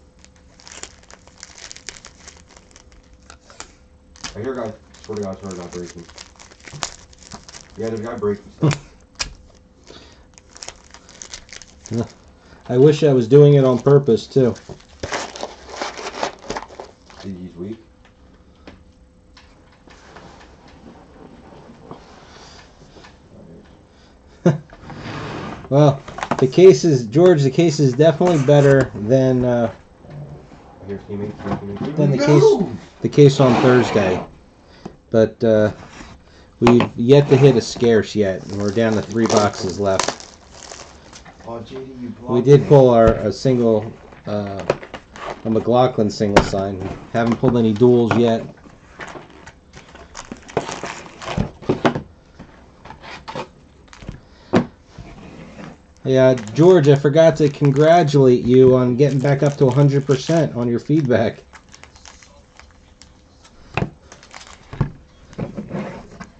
I hear a guy. Swear to God, breaking. Yeah, there's a guy breaking stuff. I wish I was doing it on purpose too. He's weak. Well, the case is, George, the case is definitely better than I hear teammates. the case on Thursday. But We've yet to hit a scarce yet, and we're down to 3 boxes left. Oh, JD, you blocked We did me. pull a single, a McLaughlin single sign. Haven't pulled any duels yet. Yeah, George, I forgot to congratulate you on getting back up to 100% on your feedback.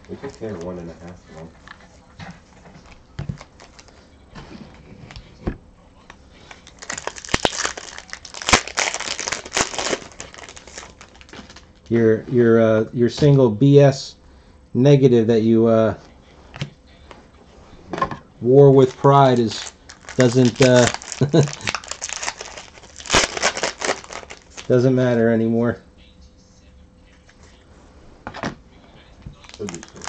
We took care of 1.5 of them. Your single BS negative that you wore with pride doesn't doesn't matter anymore. Should be true.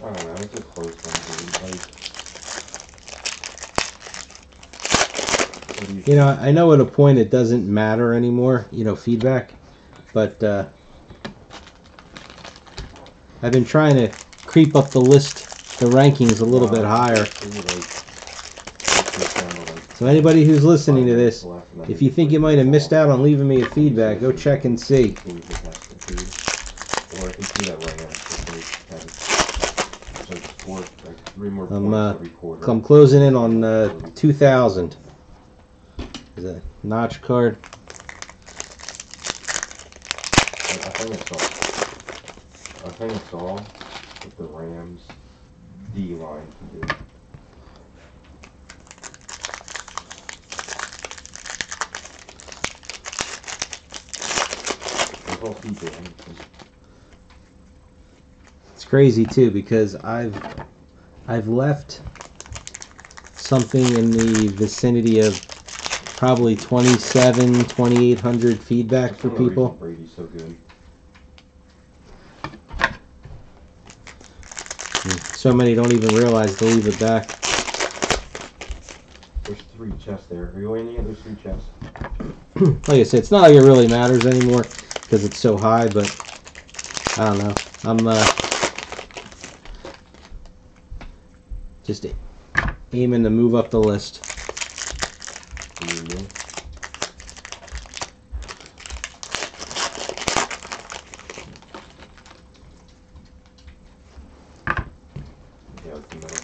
I don't know, it's a close one, dude. Like, what do you You know, think? I know at a point it doesn't matter anymore, feedback, but I've been trying to creep up the list, the rankings a little bit higher. So anybody who's listening to this, if you think you might have missed out on leaving me a feedback, go check and see. Or I can see that right now. It's like 3 more I'm points every quarter. I'm closing in on 2,000. Is a notch card. I think it's all what the Rams D line can do. It's all CJ Anderson. It's crazy too because I've left something in the vicinity of probably 2,800 feedback for That's one of the people. reasons Brady's so good. So many don't even realize to leave it back. There's 3 chests there. Are you waiting to get those 3 chests? Like I said, it's not like it really matters anymore because it's so high, but I don't know. I'm just aiming to move up the list. Yeah, it's the middle.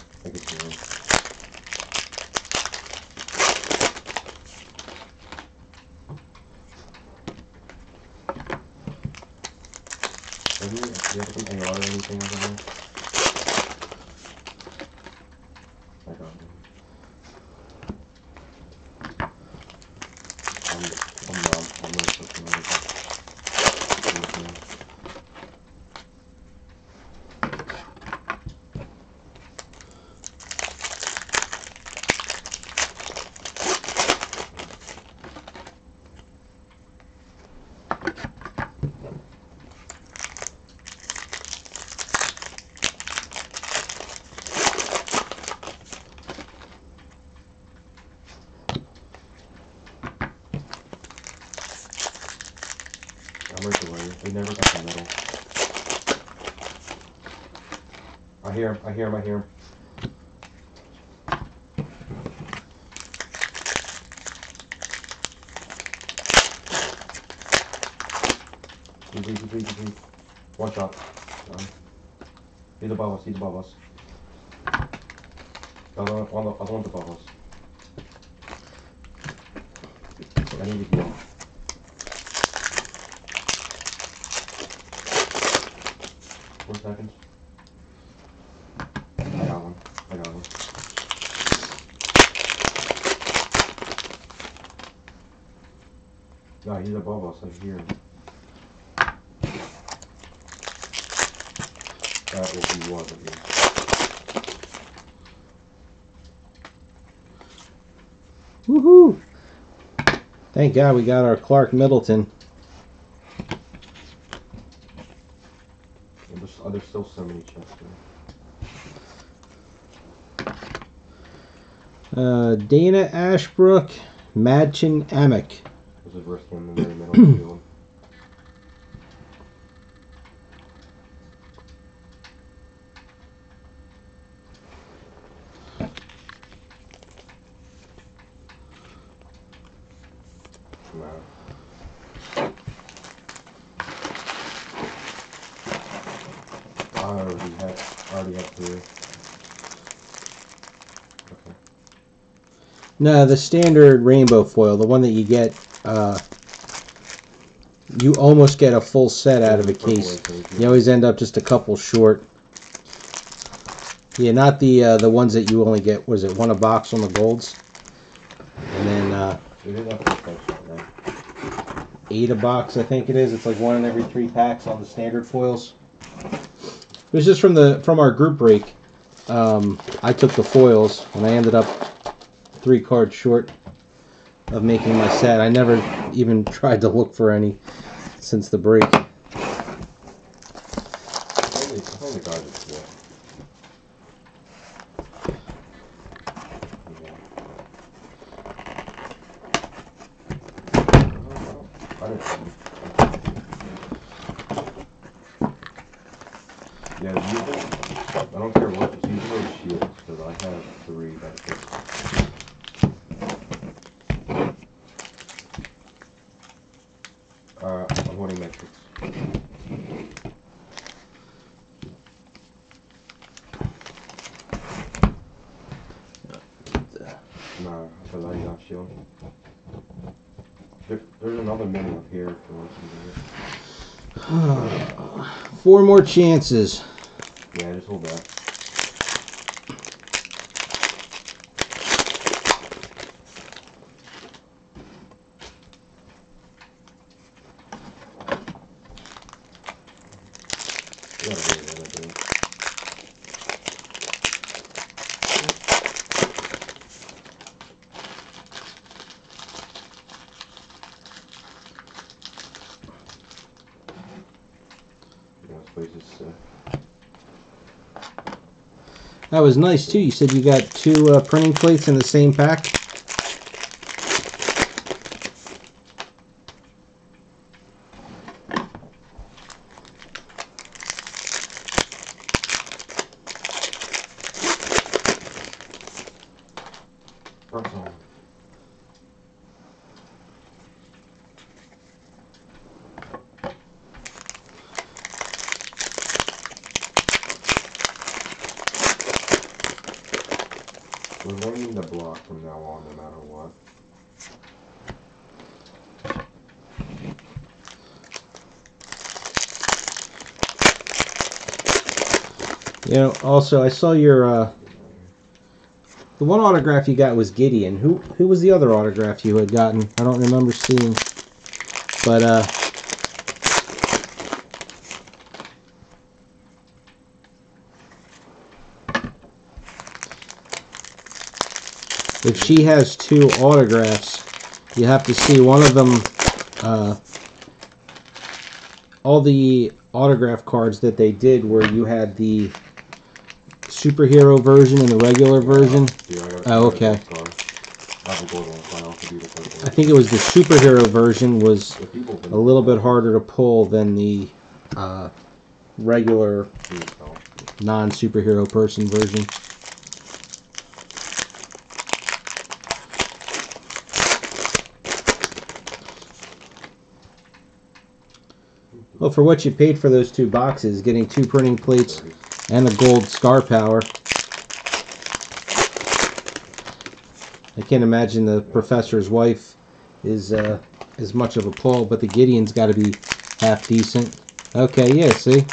I think it's wrong. Do you have some AR or anything over there? I got one. I'm gonna put some over there. I'm right away. They never got the middle. I hear him. He's one shot. He's above us. The other one's above us. I need to heal. 4 seconds. I got one. No, he's above us. I hear him. That will be one of you. Woohoo! Thank God we got our Clark Middleton. There's still so many chests there. Dana Ashbrook, Madchen Amick. There's a first one in the very middle of the field. No. I already have three. Okay. No, the standard rainbow foil, the one that you get, you almost get a full set out of a case. You always end up just a couple short. Yeah, not the ones that you only get, was it one a box on the golds? And then We did have to touch that, right? 8 a box, I think it is. It's like 1 in every 3 packs on the standard foils. It was just from our group break. I took the foils and I ended up 3 cards short of making my set. I never even tried to look for any since the break. I think the guard is good. Yeah, I don't care what, just use those shields, because I have 3 that fit. I'm holding metrics. No, because I got shield. There's another mini up here if you want to see 4 more chances. it. Yeah, just hold that. You gotta get it in, I think. Yeah, this place is sick. That was nice too. You said you got 2 printing plates in the same pack. That's all. We're learning the block from now on, no matter what. You know, also I saw your the one autograph you got was Gideon. Who was the other autograph you had gotten? I don't remember seeing. But if she has 2 autographs, you have to see one of them. All the autograph cards that they did, where you had the superhero version and the regular version. Oh, okay. I think it was the superhero version was a little bit harder to pull than the regular non-superhero person version. Well, for what you paid for those 2 boxes, getting 2 printing plates and a gold scar power, I can't imagine the professor's wife is as much of a pull, but the Gideon's got to be half decent. Okay, yeah, see?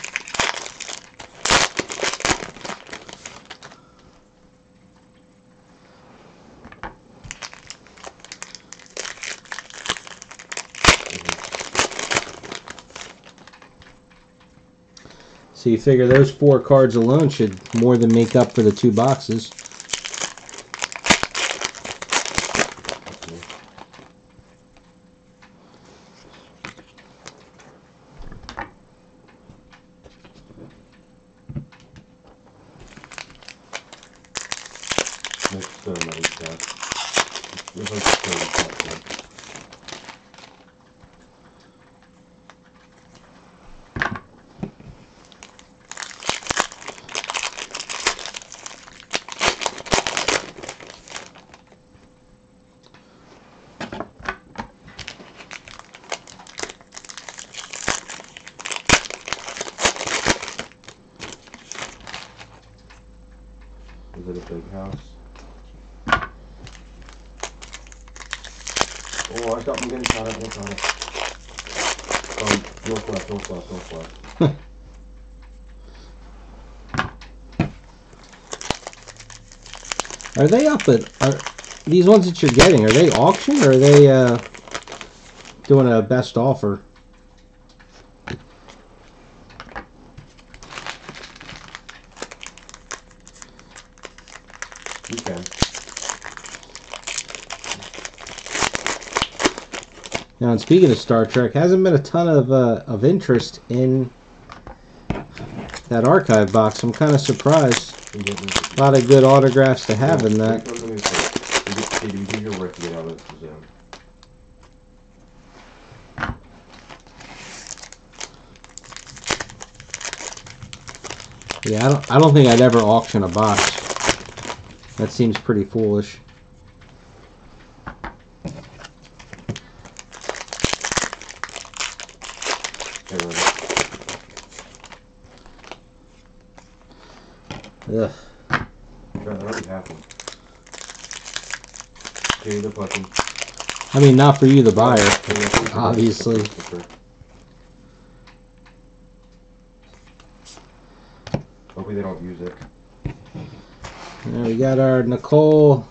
So you figure those 4 cards alone should more than make up for the 2 boxes. There's so many sets. There's like 30 sets. Is it a big house? Oh, I'm getting shot at, northwest. Are they up at... Are these ones that you're getting, are they auction or are they doing a best offer? You can. Now, and speaking of Star Trek, hasn't been a ton of interest in that archive box. I'm kind of surprised. A lot of good autographs to have in that. You do your work to get out of the zone. Yeah, I don't think I'd ever auction a box. That seems pretty foolish. Ugh. That already happened. Okay, they're plucking. I mean, not for you, the buyer, obviously. Hopefully they don't use it. There we got our Nicole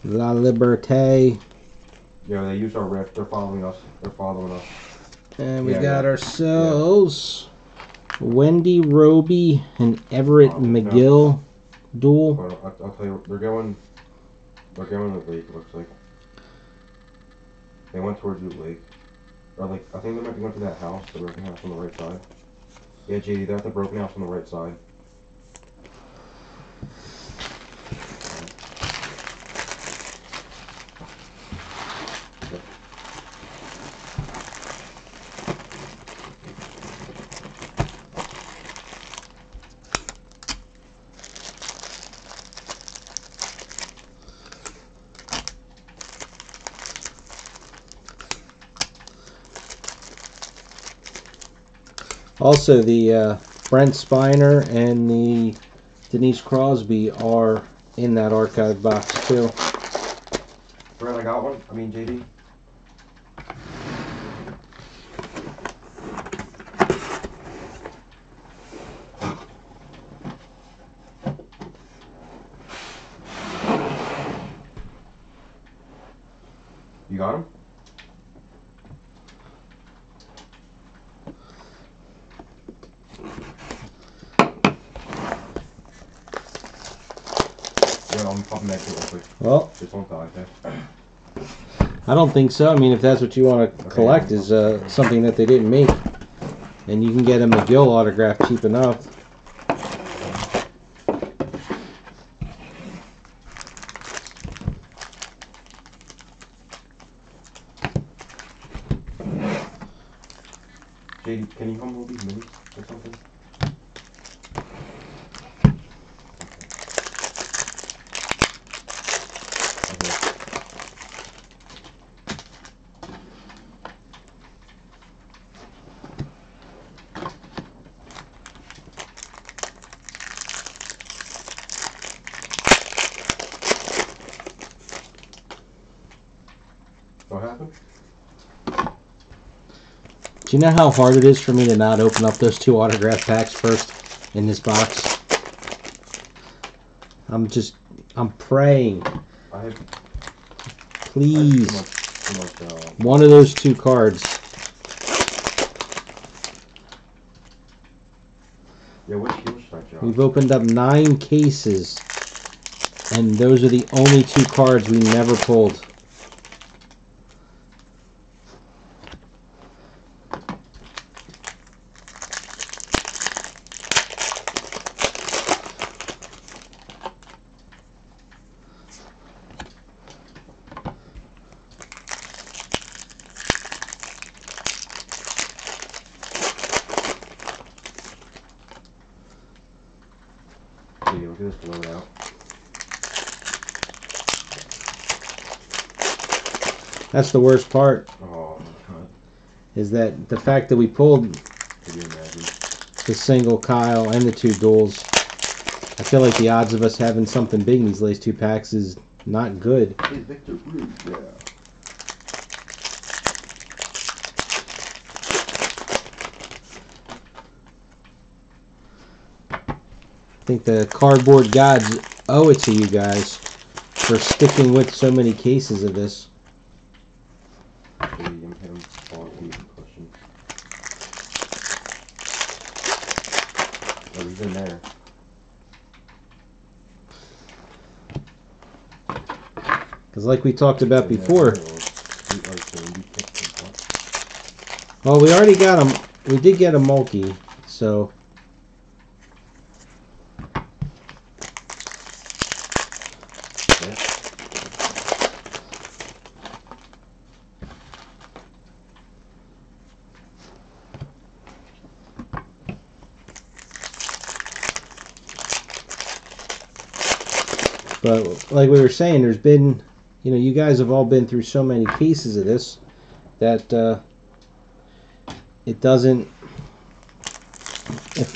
La Liberté. Yeah, they used our riff. They're following us. And we got ourselves Wendy Roby and Everett McGill duel. Well, I'll tell you, they're going to the lake, it looks like. They went towards the lake. Or like, I think they might be going to that house, the broken house on the right side. Yeah, JD, they're at the broken house on the right side. Also, the Brent Spiner and the Denise Crosby are in that archive box too. Brent, I got one. I mean, JD. You got him? I'm popping that real quick. Well, just won't die, okay? I don't think so. I mean, if that's what you want to collect, is something that they didn't make, and you can get a McGill autograph cheap enough. JD, can you come hold these minis or something? What happened? Do you know how hard it is for me to not open up those 2 autograph packs first in this box? I'm praying. Please. Too much, one of those 2 cards. We've opened up 9 cases, and those are the only 2 cards we never pulled. Hey, look at this blowout. That's the worst part, Oh, God. is that the fact that we pulled Could you imagine? the single Kyle and the 2 duels, I feel like the odds of us having something big in these last 2 packs is not good. Hey, Victor Bruce, yeah. I think the cardboard gods owe it to you guys for sticking with so many cases of this. Hey, you hit him on keep pushing. Oh, he's in there. Because like we talked about He's in before, there. He, like, candy picked him up. well, we already got him. We did get a multi, so Yeah. but like we were saying, there's been, you know, you guys have all been through so many cases of this that it doesn't.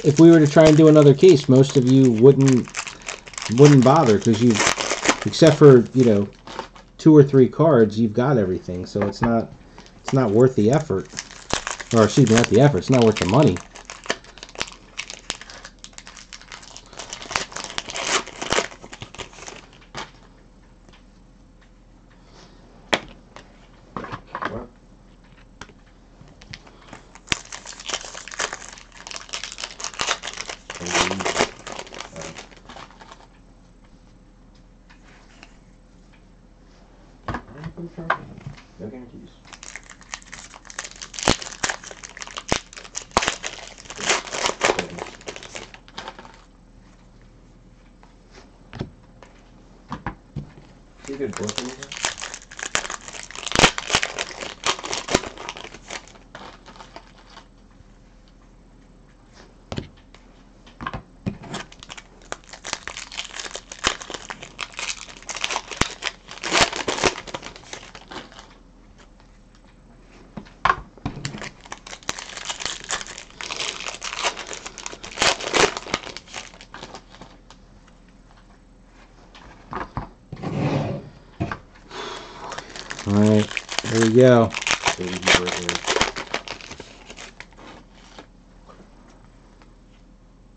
If we were to try and do another case, most of you wouldn't bother because you, except for, you know, 2 or 3 cards, you've got everything. So it's not worth the effort, or excuse me, not the effort. It's not worth the money. What? No guarantees. See a good book in here? All right, there we go. Baby right there.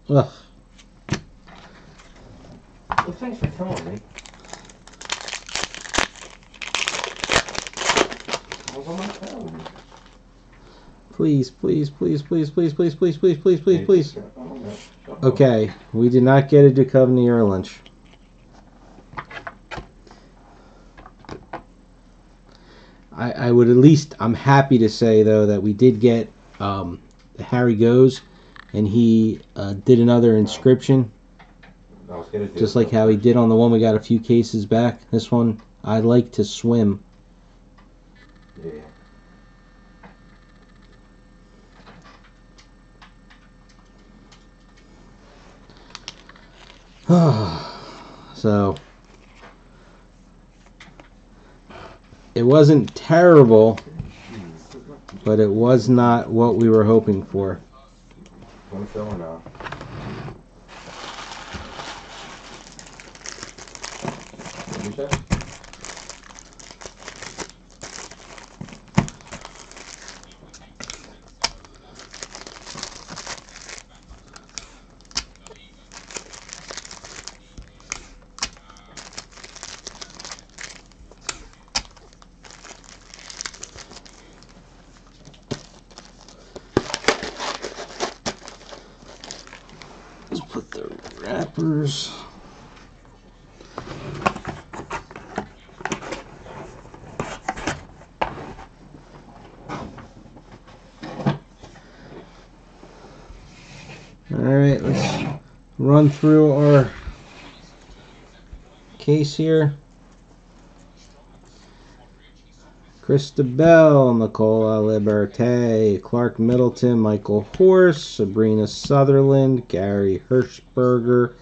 Ugh. Well, thanks for telling me. I was on my phone. Please, please, please, please, please, please, please, please, please, please, Hey, please. oh, no. Shut up. Okay, we did not get a Duchovny or a Lynch. I would at least, I'm happy to say though that we did get Harry Goes, and he did another inscription, I was gonna do just it like how he did on the one we got a few cases back. This one, I like to swim. Yeah. So it wasn't terrible, but it was not what we were hoping for. Want to fill or not? What did you say? Let's put the wrappers. Alright, let's run through our case here. Christabel, Nicola Liberté, Clark Middleton, Michael Horse, Sabrina Sutherland, Gary Hirschberger,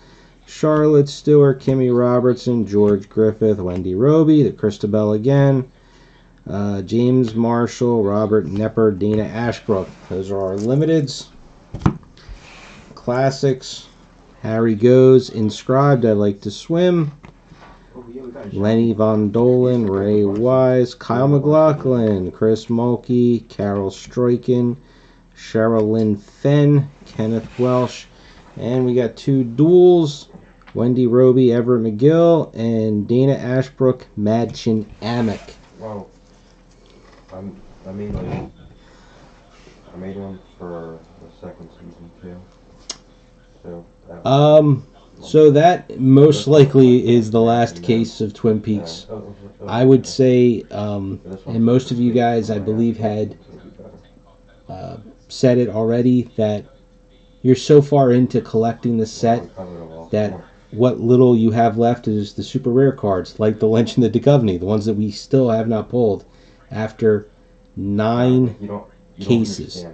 Charlotte Stewart, Kimmy Robertson, George Griffith, Wendy Roby, the Christabel again, James Marshall, Robert Nepper, Dana Ashbrook. Those are our limiteds. Classics, Harry Goes, Inscribed, I Like to Swim, Lenny Von Dolan, Ray Wise, Kyle McLaughlin, Chris Mulkey, Carol Stroiken, Cheryl Lynn Fenn, Kenneth Welsh, and we got 2 duels, Wendy Roby, Everett McGill, and Dana Ashbrook, Madchin Amick. Wow. I made one for the second season too. So that most likely is the last case of Twin Peaks. I would say, and most of you guys, I believe, had said it already, that you're so far into collecting the set that what little you have left is the super rare cards, like the Lynch and the Duchovny, the ones that we still have not pulled after 9 cases.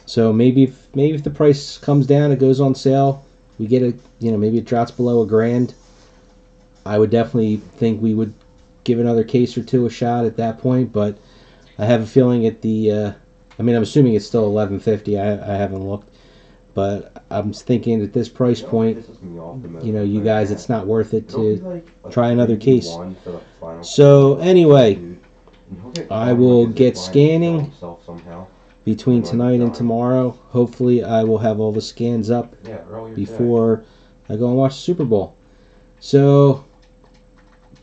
So maybe if the price comes down, it goes on sale, we get it, maybe it drops below $1,000. I would definitely think we would give another case or 2 a shot at that point. But I have a feeling at the, I'm assuming it's still $11.50. I haven't looked, but I'm thinking at this price point, you guys, it's not worth it to try another case. So anyway, I will get scanning between tonight and tomorrow. Hopefully I will have all the scans up before I go and watch the Super Bowl. So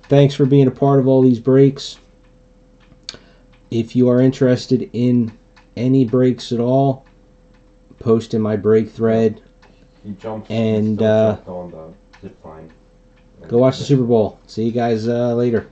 thanks for being a part of all these breaks. If you are interested in any breaks at all, post in my break thread and go watch the Super Bowl. See you guys later.